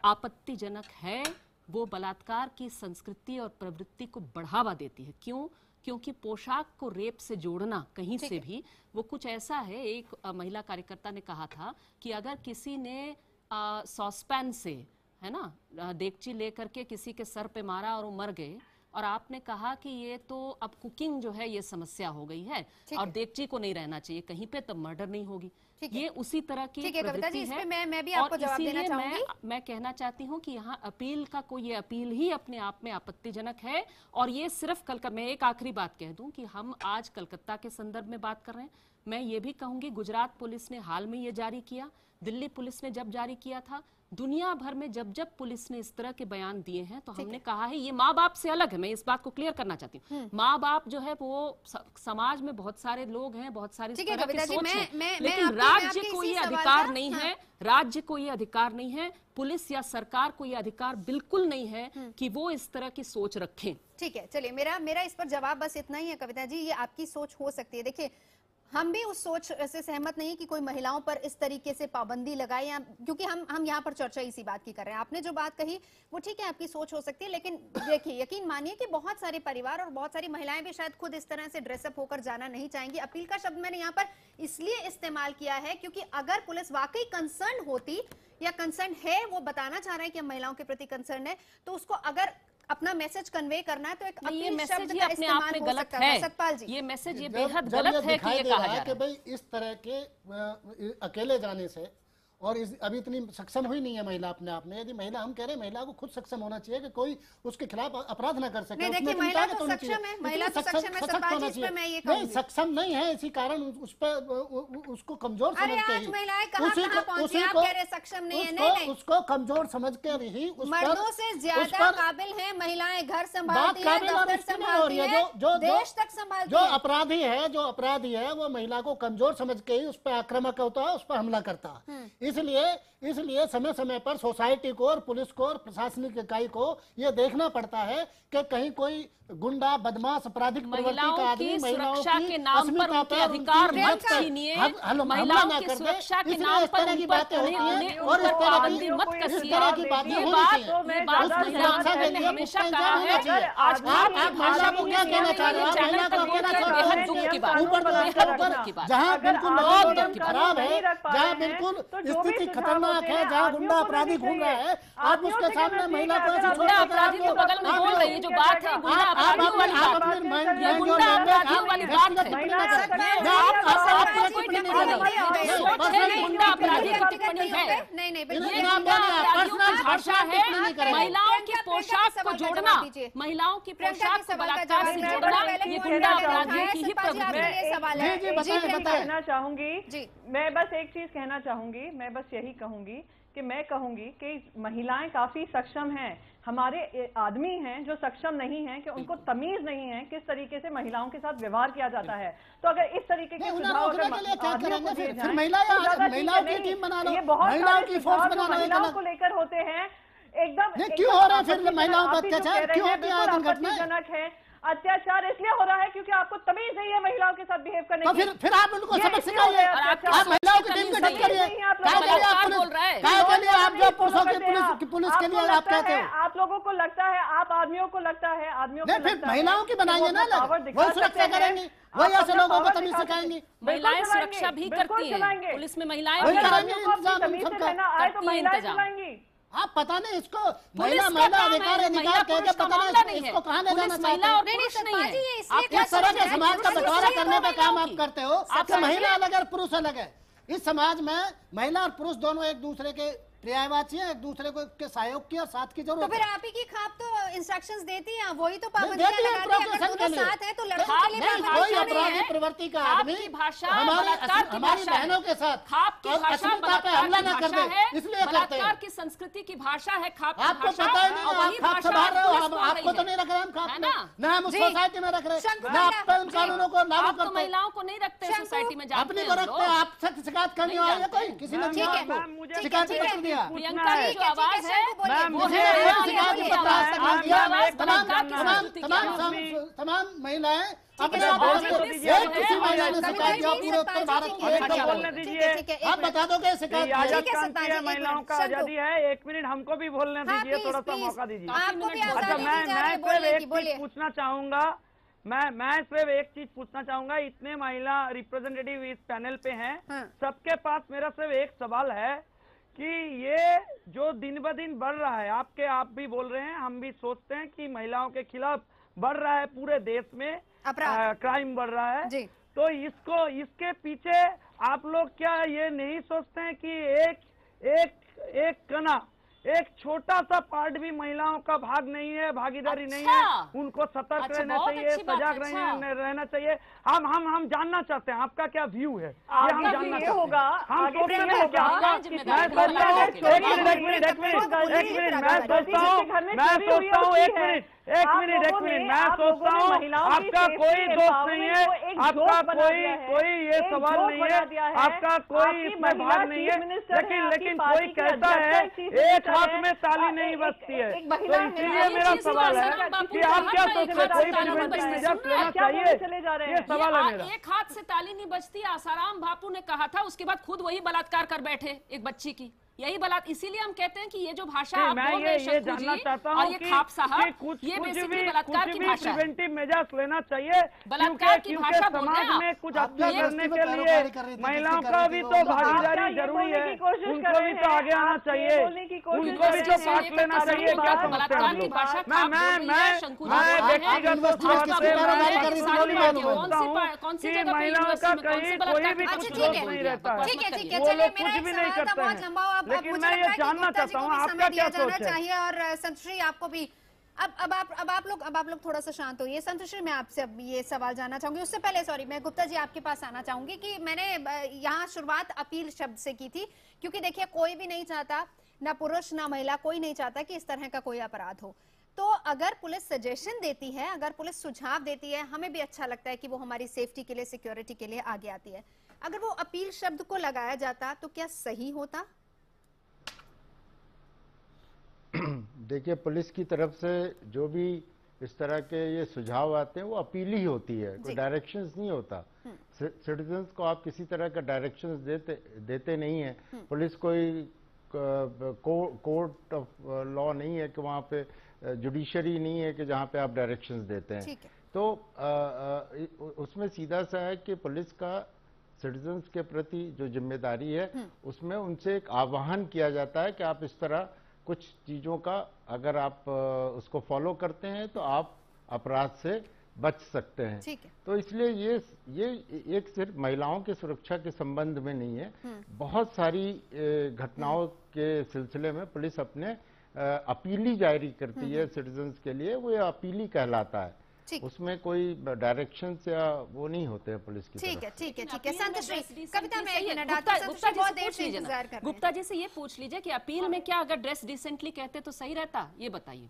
आपत्तिजनक है, वो बलात्कार की संस्कृति और प्रवृत्ति को बढ़ावा देती है। क्यों? क्योंकि पोशाक को रेप से जोड़ना कहीं से भी वो कुछ ऐसा है। एक महिला कार्यकर्ता ने कहा था कि अगर किसी ने सॉसपैन से, है ना, देगची लेकर के किसी के सर पे मारा और वो मर गए, और आपने कहा कि ये तो अब कुकिंग जो है ये समस्या हो गई है और देगची को नहीं रहना चाहिए कहीं पे, तब मर्डर नहीं होगी। ये उसी तरह की प्रवृत्ति है। मैं भी आपको जवाब देना चाहूंगी। मैं कहना चाहती हूँ कि यहाँ अपील का कोई, ये अपील ही अपने आप में आपत्तिजनक है। और ये सिर्फ मैं एक आखिरी बात कह दूं कि हम आज कलकत्ता के संदर्भ में बात कर रहे हैं। मैं ये भी कहूंगी गुजरात पुलिस ने हाल में ये जारी किया, दिल्ली पुलिस ने जब जारी किया था, दुनिया भर में जब जब पुलिस ने इस तरह के बयान दिए हैं तो हमने कहा है ये माँ बाप से अलग है। मैं इस बात को क्लियर करना चाहती हूँ। माँ बाप जो है वो समाज में बहुत सारे लोग हैं, बहुत सारी तरह की सोच है, लेकिन राज्य को ये अधिकार नहीं है, राज्य को ये अधिकार नहीं है, पुलिस या सरकार को ये अधिकार बिल्कुल नहीं है कि वो इस तरह की सोच रखें। ठीक है, चलिए मेरा इस पर जवाब बस इतना ही है कविता जी। ये आपकी सोच हो सकती है, देखिए हम भी उस सोच से सहमत नहीं कि कोई महिलाओं पर इस तरीके से पाबंदी लगाए, या क्योंकि हम यहाँ पर चर्चा इसी बात की कर रहे हैं। आपने जो बात कही वो ठीक है, आपकी सोच हो सकती है, लेकिन देखिए यकीन मानिए कि बहुत सारे परिवार और बहुत सारी महिलाएं भी शायद खुद इस तरह से ड्रेसअप होकर जाना नहीं चाहेंगी। अपील का शब्द मैंने यहाँ पर इसलिए इस्तेमाल किया है क्योंकि अगर पुलिस वाकई कंसर्न होती या कंसर्न है, वो बताना चाह रहे हैं कि हम महिलाओं के प्रति कंसर्न है, तो उसको अगर अपना मैसेज कन्वे करना है तो एक ये अपील शब्द मैसेज का अपने आप इस्तेमाल में हो गलत सकता है। है। सतपाल जी, ये मैसेज ये जब बेहद जब गलत है कि दिखाई ये दे कहा रहा जा है रहा कि है। भाई इस तरह के अकेले जाने से, और अभी इतनी सक्षम हुई नहीं है महिला अपने आप में। यदि महिला, हम कह रहे हैं महिला को खुद सक्षम होना चाहिए कि कोई उसके खिलाफ अपराध ना कर सके। नहीं, देखिए महिला तो सक्षम है, महिला तो सक्षम है, सतपाल जी इस पे मैं ये कहूंगी। नहीं, सक्षम नहीं है, इसी कारण उस पर उसको कमजोर समझ के आज महिलाएं कहाँ पहुंची, आप कह रहे सक्षम नहीं है? नहीं, उसको कमजोर समझ कर ही मर्दों से ज्यादा काबिल है महिलाएं, घर संभालती हैं, दफ्तर संभालती हैं, देश तक संभालती जो हैं। अपराधी है वो महिला को कमजोर समझ के ही उस पर आक्रामक होता है, उस पर हमला करता है। इसलिए समय समय पर सोसाइटी को और पुलिस को और प्रशासनिक इकाई को ये देखना पड़ता है कि कहीं कोई गुंडा, बदमाश, आपराधिक प्रवृत्ति का आदमी महिलाओं के नाम पर उनके अधिकार मत छीनिए, महिलाओं की सुरक्षा के नाम पर की बातें होती हैं और इस तरह की बातें ये बात हमेशा कहा है। आप महिला को क्या कहना चाह रहे हैं? महिला को बेहद दुख की बात, ऊपर जहाँ बिल्कुल खराब है, जहाँ बिल्कुल स्थिति खतरनाक है, जहाँ गुंडा अपराधी घूम रहा है, आप उसके सामने महिला को ऐसे छोड़ अपराधी तो बगल में बोल रही है, जो बात है गुंडा अपराधियों वाली बात, ये गुंडा अपराधियों वाली बात है। गुंडा अपराधी की टिप्पणी है, ये गुंडा अपराधियों की भाषा है। महिलाओं की पोशाक को जोड़ना, महिलाओं की पोशाक को बलात्कार से जोड़ना, ये गुंडा अपराधियों की ही प्रवृत्ति है। कहना चाहूंगी, मैं बस एक चीज कहना चाहूंगी, मैं बस यही कहूंगी कि मैं कहूंगी कि महिलाएं काफी सक्षम हैं, हमारे आदमी हैं जो सक्षम नहीं हैं, कि उनको तमीज नहीं है किस तरीके से महिलाओं के साथ व्यवहार किया जाता है। तो अगर इस तरीके के सुझाव फिर महिलाओं की टीम बना लो, महिलाओं की फोर्स बना लो, महिलाओं को लेकर होते हैं एकदम। क्यों हो रहा है फिर महिलाओं का अत्याचार? क्यों होती है आपत्तिजनक है अत्याचार? इसलिए हो रहा है क्योंकि आपको तमीज नहीं है महिलाओं के साथ बिहेव करने की। फिर आप उनको सबक सिखाइए, आप महिलाओं की टीम गठित करिए। आप जो पुरुषों की पुलिस के लिए आप कहते हो, आप लोगों को लगता है, आप आदमियों को लगता है, आदमियों को फिर महिलाओं की बनाइए ना, वो सुरक्षा करेंगी। वही ऐसे लोगों को तमीज सिखाएंगी। महिलाएं सुरक्षा भी करती हैं, पुलिस में महिलाएं भी चलाएंगी। आप पता नहीं इसको महिला अधिकार कह के पता नहीं इसको कहाँ ले जाना चाहते हो। आप इस तरह के समाज का बंटवारा करने का काम आप करते हो कि महिला अलग है पुरुष अलग है। इस समाज में महिला और पुरुष दोनों एक दूसरे के पर्यायवाची हैं, एक दूसरे को के सहयोग की और साथ की जरूरत है। तो फिर आप ही की खाप तो इंस्ट्रक्शंस देती हैं, वही तो पाबंदियां लगाती है। अगर दोनों साथ है तो लड़कों के लिए कोई अपराधी प्रवृत्ति का आदमी हमारी बहनों के साथ खाप की भाषा पे हमला न कर दे, इसलिए करते हैं। की संस्कृति की भाषा है खाप की आपको पता ही नहीं, आप खाप संभाल रहे हो, आपको तो नहीं रख रहे हम खाप में, न हम उस सोसाइटी में रख रहे, न आप पे उन कानूनों को लागू करते। महिलाओं को नहीं रखते सोसाइटी में, अपनी को रखते हैं। आप शिकायत करनी हो है कोई, किसी ने शिकायत प्रियंका की जो आवाज है तमाम महिलाएं अपने आप किसी महिला ने शिकायत किया पूरे उत्तर भारत की। आप बता दो कि शिकायत महिलाओं का आजादी है। 1 मिनट हमको भी बोलने दीजिए, थोड़ा सा मौका दीजिए। अच्छा, मैं सिर्फ एक चीज पूछना चाहूंगा, मैं सिर्फ एक चीज पूछना चाहूंगा। इतने महिला रिप्रेजेंटेटिव इस पैनल पे हैं, सबके पास मेरा सिर्फ एक सवाल है कि ये जो दिन ब दिन बढ़ रहा है, आप भी बोल रहे हैं, हम भी सोचते हैं कि महिलाओं के खिलाफ बढ़ रहा है, पूरे देश में क्राइम बढ़ रहा है जी। तो इसके पीछे आप लोग क्या ये नहीं सोचते हैं कि एक कना, एक छोटा सा पार्ट भी महिलाओं का भाग नहीं है, भागीदारी नहीं है, उनको सतर्क रहना चाहिए, सजग रहना चाहिए। हम जानना चाहते हैं आपका क्या व्यू है, ये हम जानना चाहते हैं। हम सोचते हैं कि आपका, एक मिनट मैं सोचता हूँ आपका कोई दोस्त नहीं है, आपका कोई ये सवाल नहीं है, आपका कोई इसमें भाग नहीं है, लेकिन कोई कहता है एक हाथ में ताली नहीं बजती है। तो इसलिए मेरा सवाल है कि आप क्या सोचते हैं, कोई प्रिवेंटिव मेजर्स लेना चाहिए, ये सवाल है मेरा। एक हाथ से ताली नहीं बजती, आसाराम बापू ने कहा था, उसके बाद खुद वही बलात्कार कर बैठे एक बच्ची की, यही बलात्कार। इसीलिए हम कहते हैं कि ये जो भाषा आप बोल रहे हैं शंकु जी और ये खाप साहब, ये बेसिकली बलात्कार की भाषा है। प्रिवेंटिव मेजर्स लेना चाहिए, बलात्कार की भाषा समाज में कुछ अच्छा करने के लिए महिलाओं का भी तो भागीदारी जरूरी है, उनको भी तो आगे आना चाहिए, उनको भी तो पार्ट लेना चाहिए। क्या समझते हैं हम लोग? मैं व्यक्तिगत कि महिलाओं का कहीं कोई भी कुछ दोष नहीं रहता है, वो लोग कुछ भी नहीं करते हैं। लेकिन मैं ये जानना चाहता हूँ आपका क्या सोच है। चाहिए। और संतश्री आपको भी अब आप लोग थोड़ा सा शांत होइए। संतश्री मैं आपसे अब ये सवाल जानना चाहूंगी, उससे पहले सॉरी मैं गुप्ता जी आपके पास आना चाहूंगी कि मैंने यहाँ शुरुआत अपील शब्द से की थी, क्योंकि देखिए कोई भी नहीं चाहता, ना पुरुष ना महिला, कोई नहीं चाहता कि इस तरह का कोई अपराध हो। तो अगर पुलिस सजेशन देती है, अगर पुलिस सुझाव देती है, हमें भी अच्छा लगता है कि वो हमारी सेफ्टी के लिए, सिक्योरिटी के लिए आगे आती है। अगर वो अपील शब्द को लगाया जाता तो क्या सही होता? देखिए, पुलिस की तरफ से जो भी इस तरह के ये सुझाव आते हैं वो अपील ही होती है, कोई डायरेक्शंस नहीं होता। सिटीजन्स को आप किसी तरह का डायरेक्शंस देते नहीं है। पुलिस कोई कोर्ट ऑफ लॉ नहीं है कि वहाँ पे जुडिशरी नहीं है कि जहाँ पे आप डायरेक्शंस देते हैं। तो उसमें सीधा सा है कि पुलिस का सिटीजन्स के प्रति जो जिम्मेदारी है उसमें उनसे एक आह्वान किया जाता है कि आप इस तरह कुछ चीजों का अगर आप उसको फॉलो करते हैं तो आप अपराध से बच सकते हैं। तो इसलिए ये एक सिर्फ महिलाओं की सुरक्षा के संबंध में नहीं है, बहुत सारी घटनाओं के सिलसिले में पुलिस अपने अपीली जारी करती है सिटीजन्स के लिए, वो अपीली कहलाता है। उसमें कोई डायरेक्शन या वो नहीं होते हैं पुलिस की। ठीक है। संतश्री, कविता में एक मिनट आता है, संतश्री बहुत देर से इंतजार कर रहे हैं। गुप्ता जी से ये पूछ लीजिए कि अपील में क्या अगर ड्रेस डिसेंटली कहते तो सही रहता, ये बताइए।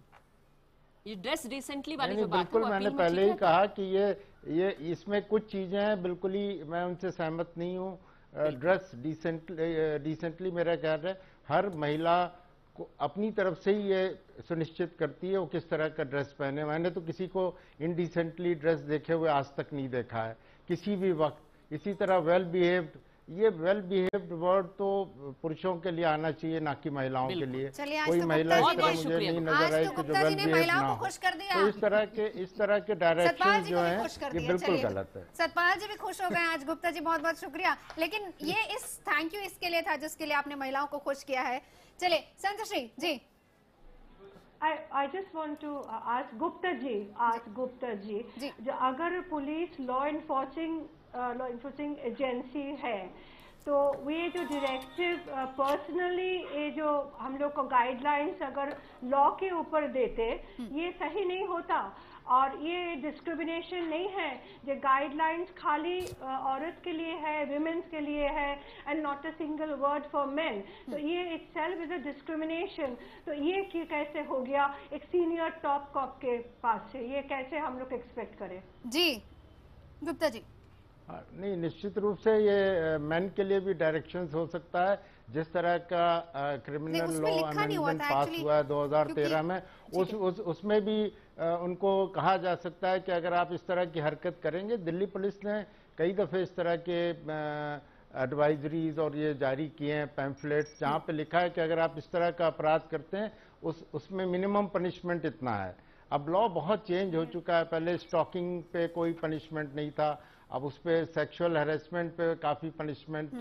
ये ड्रेस डिसेंटली वाली जो बात है, बिल्कुल मैंने पहले ही कहा कि ये इसमें कुछ चीजें हैं, बिल्कुल ही मैं उनसे सहमत नहीं हूँ। ड्रेस डिसेंटली मेरा ख्याल है हर महिला अपनी तरफ से ही ये सुनिश्चित करती है वो किस तरह का ड्रेस पहने। मैंने तो किसी को इनडिसेंटली ड्रेस देखे हुए आज तक नहीं देखा है किसी भी वक्त। इसी तरह वेल बिहेव्ड ये वेल बिहेव्ड वर्ड तो पुरुषों के लिए आना चाहिए, ना कि महिलाओं के लिए। कोई महिला इस तरह मुझे नहीं नजर आई कि जो वेल बिहेव्ड ना हो। तो इस तरह के डायरेक्शन जो है ये बिल्कुल गलत है। सतपाल जी भी खुश हो गए आज। गुप्ता जी बहुत बहुत शुक्रिया। लेकिन ये थैंक यू इसके लिए था जिसके लिए आपने महिलाओं को खुश किया है। चलिए संतश्री जी। I just want to ask Gupta ji, जो अगर पुलिस लॉ इन्फोर्सिंग एजेंसी है तो ये जो डायरेक्टिव पर्सनली ये जो हम लोग को गाइडलाइंस अगर लॉ के ऊपर देते ये सही नहीं होता। और ये डिस्क्रिमिनेशन नहीं है, जो गाइडलाइंस खाली औरत के लिए है, विमेंस के लिए है and not a single word for main. तो ये इटसेल्फ इज अ डिस्क्रिमिनेशन। तो ये कैसे हो गया एक सीनियर टॉप कॉप के पास से? ये कैसे हम लोग एक्सपेक्ट करें? जी गुप्ता जी। नहीं, निश्चित रूप से ये मेन के लिए भी डायरेक्शंस हो सकता है। जिस तरह का क्रिमिनल लॉ अमेंडमेंट पास हुआ है 2013 में, उसमें भी उनको कहा जा सकता है कि अगर आप इस तरह की हरकत करेंगे। दिल्ली पुलिस ने कई दफे इस तरह के एडवाइजरीज और ये जारी किए हैं पैम्फलेट्स, जहाँ पे लिखा है कि अगर आप इस तरह का अपराध करते हैं उसमें मिनिमम पनिशमेंट इतना है। अब लॉ बहुत चेंज हो चुका है। पहले स्टॉकिंग पे कोई पनिशमेंट नहीं था, अब उस पर सेक्सुअल हैरेसमेंट पे काफ़ी पनिशमेंट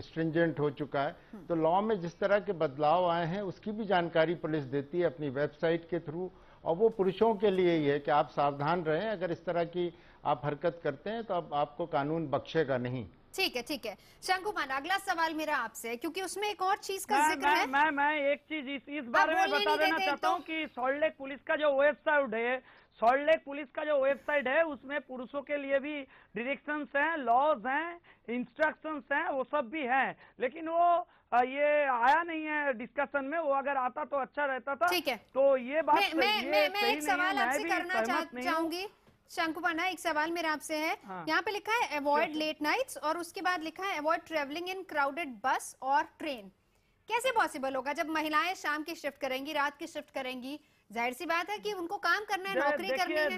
स्ट्रिंजेंट हो चुका है। तो लॉ में जिस तरह के बदलाव आए हैं उसकी भी जानकारी पुलिस देती है अपनी वेबसाइट के थ्रू, और वो पुरुषों के लिए ही है कि आप सावधान रहें। अगर इस तरह की आप हरकत करते हैं तो अब आपको कानून बख्शेगा नहीं। ठीक है ठीक है। शंकुमान, अगला सवाल मेरा आपसे, क्योंकि उसमें एक और चीज का जिक्र है। मैं एक चीज इस बारे में बता देना चाहता हूँ कि सॉल्ट लेक पुलिस का जो वेबसाइट है उसमें पुरुषों के लिए भी डायरेक्शंस हैं, लॉज हैं, इंस्ट्रक्शंस हैं, वो सब भी हैं। लेकिन वो ये आया नहीं है डिस्कशन में। वो अगर आता तो अच्छा रहता था। ठीक है। तो ये बात मैं एक सवाल आपसे करना चाहूंगी शंकुपाना, एक सवाल मेरा आपसे है। यहाँ पे लिखा है अवॉइड लेट नाइट्स और उसके बाद लिखा है अवॉइड ट्रेवलिंग इन क्राउडेड बस और ट्रेन। कैसे पॉसिबल होगा जब महिलाएं शाम की शिफ्ट करेंगी, रात की शिफ्ट करेंगी? जाहिर सी बात है कि उनको काम करना है, नौकरी करनी है।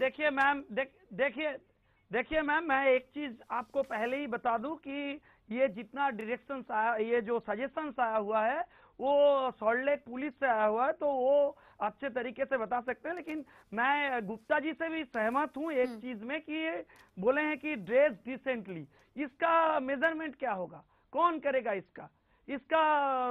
देखिए मैम, मैं एक चीज आपको पहले ही बता दूं कि ये जितना डायरेक्शंस आया, ये जो सजेशंस आया हुआ है वो सॉल्ट लेक पुलिस से आया हुआ है, तो वो अच्छे तरीके से बता सकते हैं। लेकिन मैं गुप्ता जी से भी सहमत हूँ एक चीज में कि ये बोले हैं कि ड्रेस डिसेंटली, इसका मेजरमेंट क्या होगा, कौन करेगा इसका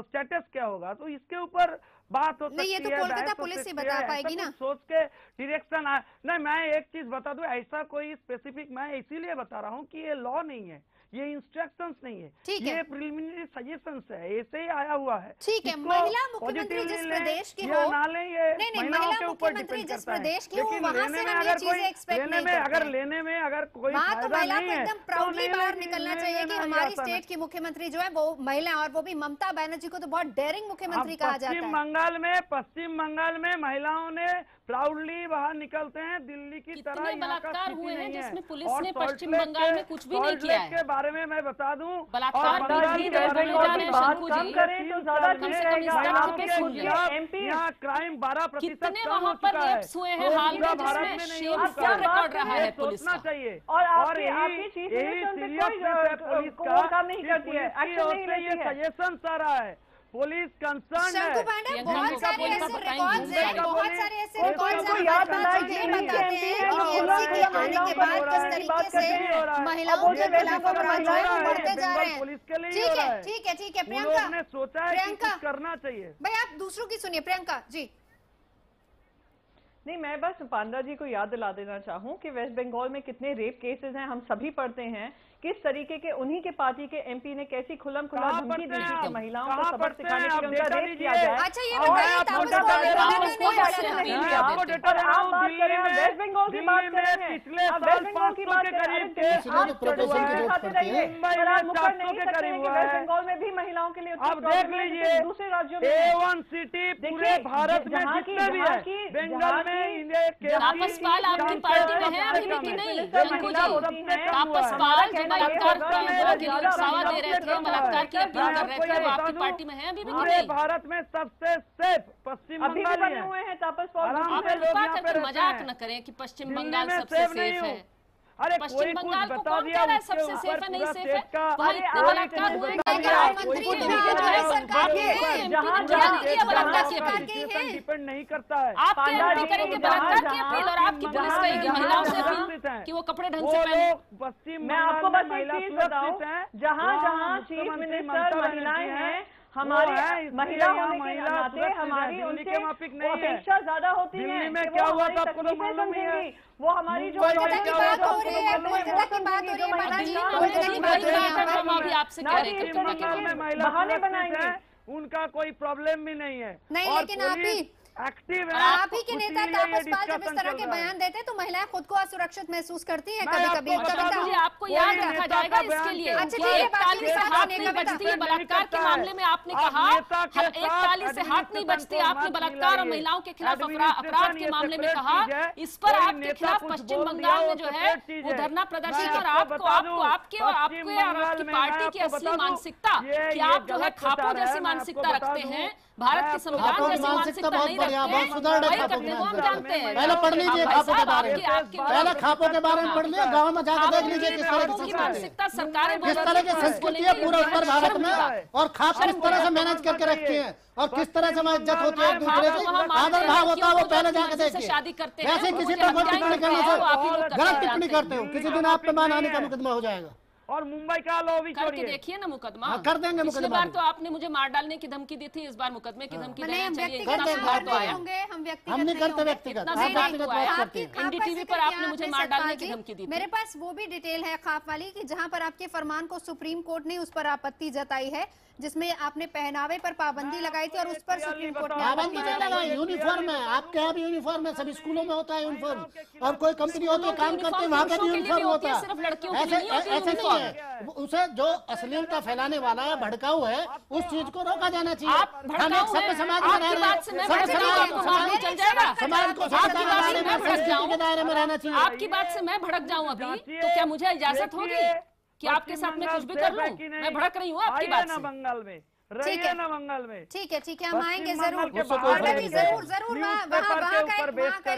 स्टेटस क्या होगा? तो इसके ऊपर बात हो सकती है। ये तो कोलकाता पुलिस ही बता पाएगी ना। सोच के डायरेक्शन नहीं, मैं एक चीज बता दूं, ऐसा कोई स्पेसिफिक मैं इसीलिए बता रहा हूँ कि ये लॉ नहीं है, ये इंस्ट्रक्शंस नहीं है, ये प्रिलिमिनरी सजेशंस है, ऐसे ही आया हुआ है। ठीक है। महिला मुख्यमंत्री जिस प्रदेश की हो, नहीं, महिला मुख्यमंत्री जिस प्रदेश की हो, वहां से हम ये चीजें एक्सपेक्ट नहीं करते। लेने में अगर कोई तो महिला को एकदम प्राउडली बाहर निकलना चाहिए कि हमारी स्टेट की मुख्यमंत्री जो है वो महिला, और वो भी ममता बनर्जी को तो बहुत डेयरिंग मुख्यमंत्री कहा जाता है। पश्चिम बंगाल में महिलाओं ने प्राउडली बाहर निकलते हैं दिल्ली की तरह। बलात्कार हुए हैं जिसमें पुलिस ने पश्चिम बंगाल में कुछ भी नहीं किया है। के बारे में मैं बता दूं, बलात्कार यहाँ क्राइम 12% वहाँ पर रेप्स हुए हैं हाल में, भारत में नहीं रिकॉर्ड रहा है पुलिस का। चाहिए। और यही पुलिस का ये सजेशन आ रहा है, पुलिस कंसर्न है। बहुत सारे ऐसे रिकॉर्ड्स याद बताते हैं कि आने के बाद किस तरीके से महिलाओं के खिलाफ अपराध बढ़ते जा रहे हैं। ठीक है प्रियंका ने सोचा है कि कुछ करना चाहिए। भाई आप दूसरों की सुनिए। प्रियंका जी। नहीं, मैं बस पांडा जी को याद दिला देना चाहूँ कि वेस्ट बंगाल में कितने रेप केसेस हैं, हम सभी पढ़ते हैं। किस तरीके के उन्हीं के पार्टी के एमपी ने कैसी खुलम खुला धमकी दी थी कि महिलाओं को सबक सिखाने के लिए उनका रेप किया जाए। अच्छा, ये बताइए आप बात करें, वेस्ट बंगाल की बात करें, वेस्ट बंगाल की बात करें, वेस्ट बंगाल में भी महिलाओं के लिए दूसरे राज्यों में सिटी पूरे भारत में जितने भी है, बंगाल में तापस पाल आपकी पार्टी में है अभी भी कि नहीं? तापस पाल बलात्कार उकसावा दे रहे थे, बलात्कार की अपील कर रहे थे, वो आपकी पार्टी में है अभी भी कि नहीं? भारत में सबसे सेफ पश्चिम बंगाल बने हुए हैं तापस पाल। आप मजाक न करें कि पश्चिम बंगाल सबसे सेफ है। अरे पश्चिम बंगाल को बता कौन दिया कह रहा है उसके सबसे ऊपर सेफ है नहीं पूरा सेफ स्टेट है? का वहाँ इतने बलात्कार हुए डिपेंड नहीं करता है। आपके एमपी करेंगे बलात्कार की अपील और आपकी पुलिस कहेगी महिलाओं से अपील कि वो कपड़े ढंग से पहने। पश्चिम मैं आपको बस एक चीज बताऊं, जहाँ जहाँ चीफ मिनिस्टर महिलाएं हैं, हमारी महिला होने के नाते हमारी उनसे अपेक्षा ज्यादा होती है। दिल्ली में क्या हुआ था आपको तो मालूम ही है। वो हमारी जो बहाने बनाएंगे, उनका कोई प्रॉब्लम भी नहीं है। नहीं, लेकिन आप ही एक्टिव है। आप ही के नेता तापस पाल जब इस तरह के बयान देते हैं तो महिलाएं खुद को असुरक्षित महसूस करती हैं कभी-कभी। आपको याद रखा जाएगा इसके लिए। अच्छा ठीक है, 41 से हाथ नहीं बचती है बलात्कार के मामले में। आपने कहा 41 से हाथ नहीं बचती, आपने बलात्कार और महिलाओं के खिलाफ अपराध के मामले में कहा। इस पर आपके खिलाफ पश्चिम बंगाल में जो है वो धरना प्रदर्शन कर आपके और आपकी पार्टी की असली मानसिकता कि आप जो है खापों जैसी मानसिकता रखते हैं, भारत के संविधान जैसी मानसिकता नहीं रखते हैं, हम जानते हैं। पहले पढ़ लीजिए खापों के बारे में, पहले खापों के बारे में पढ़ लीजिए, गाँव में जाकर देख लीजिए किस तरह की मानसिकता सरकारें किस तरह की संस्कृति है पूरे उत्तर भारत में, और खाप किस तरह से मैनेज करके रखती है और किस तरह से इज्जत होती है एक दूसरे की, आदर भाव होता है, वो पहले जाकर देखिए। शादी करते हैं वैसे किसी पर टिप्पणी करने से गलत टिप्पणी करते हो, किसी दिन आप पे मानहानि का मुकदमा हो जाएगा। और मुंबई का लॉ भी करके देखिए ना मुकदमा। कर देंगे पिछली बार तो आपने मुझे मार डालने की धमकी दी थी, इस बार मुकदमे की धमकी देना चाहिए। हम नहीं करते व्यक्तिगत, एनडीटीवी पर आपने मुझे मार डालने की धमकी दी थी। मेरे पास वो भी डिटेल है खाप वाली कि जहां पर आपके फरमान को सुप्रीम कोर्ट ने उस पर आपत्ति जताई है, जिसमें आपने पहनावे पर पाबंदी लगाई थी और उस पर सुप्रीम कोर्ट ने पाबंदी नहीं लगाई। यूनिफॉर्म है, आपके यहाँ भी यूनिफॉर्म है, सभी स्कूलों में होता है यूनिफॉर्म, और कोई कंपनी होती है काम करते हैं वहाँ पर यूनिफॉर्म होता है। ऐसे नहीं है, उसे जो अश्लीलता फैलाने वाला है, भड़काऊ है, उस चीज को रोका जाना चाहिए। हम एक सभ्य समाज में रह रहे हैं, समाज को के दायरे में रहना चाहिए। आपकी बात से मैं भड़क जाऊं अभी तो क्या मुझे इजाजत होगी कि आपके साथ मैं कुछ भी कर लूं? मैं भड़क रही हूँ आपकी बात से। बंगाल में रहिए ना, बंगाल में। ठीक है, हम आएंगे जरूर जरूर वहाँ का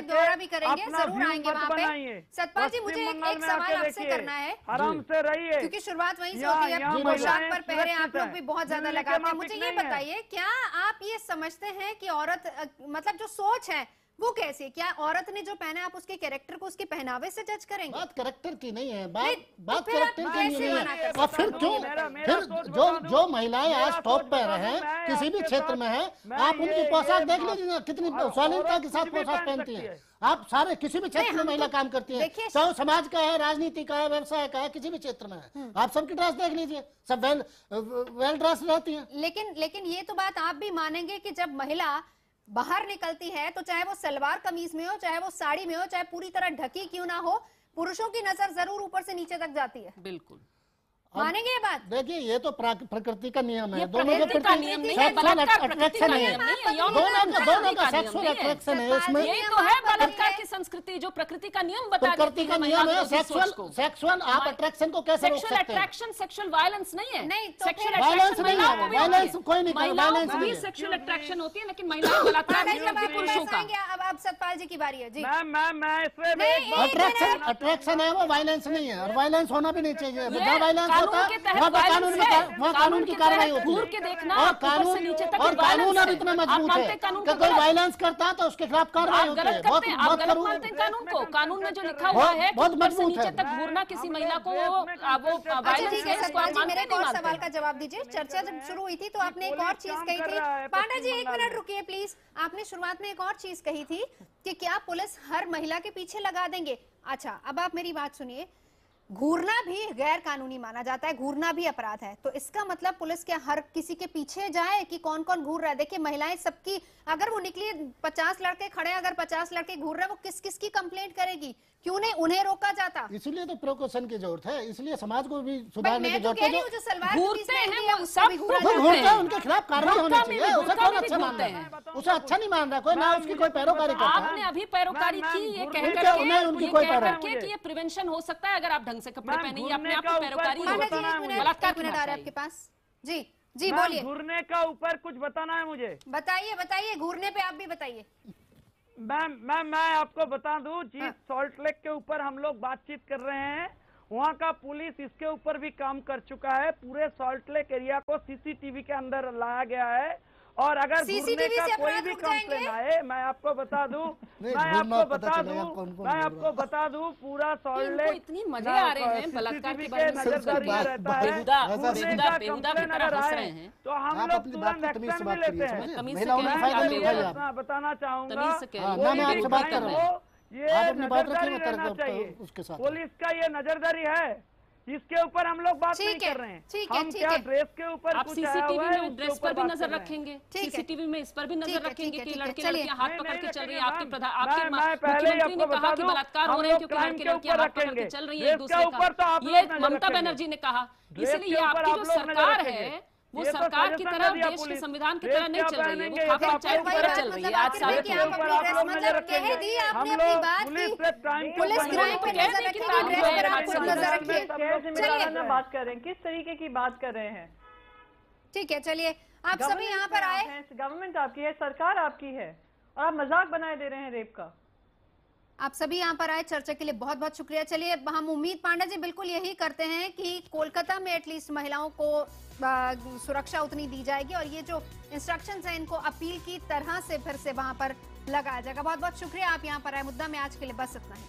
दौरा भी करेंगे, जरूर आएंगे वहाँ पे। सतपाल जी, मुझे एक सवाल आपसे करना है, आराम से रहिए, क्योंकि शुरुआत वहीं से होती है। पोशाक पर पहरे आप लोग भी बहुत ज्यादा लगाते हैं। मुझे ये बताइए, क्या आप ये समझते हैं कि औरत मतलब जो सोच है वो कैसी है? क्या औरत ने जो पहना आप उसके कैरेक्टर को उसके पहनावे से जज करेंगे? बात कैरेक्टर की नहीं है, बात कैरेक्टर की नहीं है। और फिर क्यों फिर जो महिलाएं आज टॉप पर हैं किसी भी क्षेत्र में है, आप उनकी पोशाक देख लीजिए ना, कितनी शालीनता के साथ पोशाक पहनती है। आप सारे किसी भी क्षेत्र में महिला काम करती है, चाहे समाज का है, राजनीति का है, व्यवसाय का है, किसी भी क्षेत्र में है, आप सबकी ड्रेस देख लीजिए, सब वेल ड्रेस रहती है। लेकिन ये तो बात आप भी मानेंगे कि जब महिला बाहर निकलती है तो चाहे वो सलवार कमीज में हो, चाहे वो साड़ी में हो, चाहे पूरी तरह ढकी क्यों ना हो, पुरुषों की नजर जरूर ऊपर से नीचे तक जाती है। बिल्कुल मानेंगे ये बात? देखिए, ये तो प्रकृति का नियम है, दोनों का नियम नहीं है, अट्रैक्शन है, दोनों का सेक्सुअल अट्रैक्शन है इसमें। यही तो है बलात्कार की संस्कृति, जो प्रकृति का नियम बता प्रकृति का नियम है। सेक्सुअल आप अट्रैक्शन को कैसे रोक सकते हैं? अट्रैक्शन सेक्सुअल वायलेंस नहीं है। नहीं, सेक्सुअल वायलेंस नहीं है, वायलेंस कोई नहीं कर, वायलेंस नहीं है। सेक्सुअल अट्रैक्शन होती है, लेकिन महिलाएं बलात्कार नहीं करती पुरुषों का। अब सतपाल जी की बारी है जी। अट्रैक्शन है, वो वायलेंस नहीं है, और वायलेंस होना भी नहीं चाहिए। जहाँ वायलेंस होता है कानून की कार्रवाई होती है, और कानून अब इतना मजबूत है कि कोई वायलेंस करता है तो उसके खिलाफ कार्रवाई होती है। बहुत मानते हैं कानून को, कानून में जो लिखा हुआ है बहुत मजबूत नीचे तक घूरना किसी महिला को वो ठीक है। सतपाल जी, मेरे एक और सवाल का जवाब दीजिए। चर्चा जब शुरू हुई थी तो आपने एक और चीज कही थी। पांडा जी, एक मिनट रुकिए प्लीज। आपने शुरुआत में एक और चीज कही थी कि क्या पुलिस हर महिला के पीछे लगा देंगे? अच्छा, अब आप मेरी बात सुनिए। घूरना भी गैर कानूनी माना जाता है, घूरना भी अपराध है, तो इसका मतलब पुलिस क्या हर किसी के पीछे जाए कि कौन कौन घूर रहा है? देखिए, महिलाएं सबकी, अगर वो निकली 50 लड़के खड़े, अगर 50 लड़के घूर रहे हैं, वो किस किस की कंप्लेंट करेगी? क्यों नहीं उन्हें रोका जाता? इसलिए तो प्रिकॉशन की जरूरत है, इसलिए समाज को भी सुधारने की जरूरत है। जो सलवार घूरते हैं वो सब घूरते हैं, उनके खिलाफ कार्रवाई होनी चाहिए। उसे कौन अच्छा मान रहा है? उसे अच्छा नहीं मान रहा कोई, ना उसकी कोई पैरोकारी करता है। आपने अभी पैरोकारी की ये कह करके कि ये प्रिवेंशन हो सकता है अगर आप ढंग से कपड़े पहने, अपने आप को पैरोकारी बलात्कार आपके पास। जी बोलिए। घूरने का ऊपर कुछ बताना है मुझे। बताइए, घूरने पे आप भी बताइए। मैम मैं आपको बता दूं जी, सॉल्ट लेक के ऊपर हम लोग बातचीत कर रहे हैं। वहाँ का पुलिस इसके ऊपर भी काम कर चुका है। पूरे सॉल्ट लेक एरिया को सीसीटीवी के अंदर लाया गया है और अगर घूरने का कोई भी कंप्लेन आए, मैं आपको बता दूं पूरा सॉल्ट लेक इतनी मजे आ रहे हैं बलात्कार के बारे में नजरदारी में रहता है। तो हम लोग तुरंत एक्शन भी लेते हैं। बताना चाहूंगा ये नजरदारी रहना चाहिए, पुलिस का ये नजरदारी है, इसके ऊपर हम लोग बात नहीं कर रहे हैं। हम क्या ड्रेस के ऊपर आप सीसीटीवी में ड्रेस पर भी नजर रखेंगे, सीसीटीवी में इस पर भी नजर रखेंगे कि लड़के लड़कियां हाथ पकड़ के चल रही है। आपके मुख्यमंत्री ने कहा कि बलात्कार हो रहे हैं क्योंकि लड़के लड़कियां हाथ पकड़ के चल रही है एक दूसरे का। ये ममता बनर्जी ने कहा, इसलिए आपकी जो सरकार है वो सरकार की तरह, देश के संविधान की तरह नहीं चल रही है, वो खाका पंचायत की तरह चल रही है। आज साबित हो बात कर रहे हैं, किस तरीके की बात कर रहे हैं। ठीक है, चलिए आप सभी यहाँ पर आए। गवर्नमेंट आपकी है, सरकार आपकी है और आप मजाक बनाए दे रहे हैं रेप का। आप सभी यहाँ पर आए, चर्चा के लिए बहुत बहुत शुक्रिया। चलिए हम उम्मीद पांडा जी बिल्कुल यही करते हैं कि कोलकाता में एटलीस्ट महिलाओं को सुरक्षा उतनी दी जाएगी और ये जो इंस्ट्रक्शंस हैं इनको अपील की तरह से फिर से वहां पर लगाया जाएगा। बहुत बहुत शुक्रिया आप यहाँ पर आए। मुद्दा में आज के लिए बस इतना ही।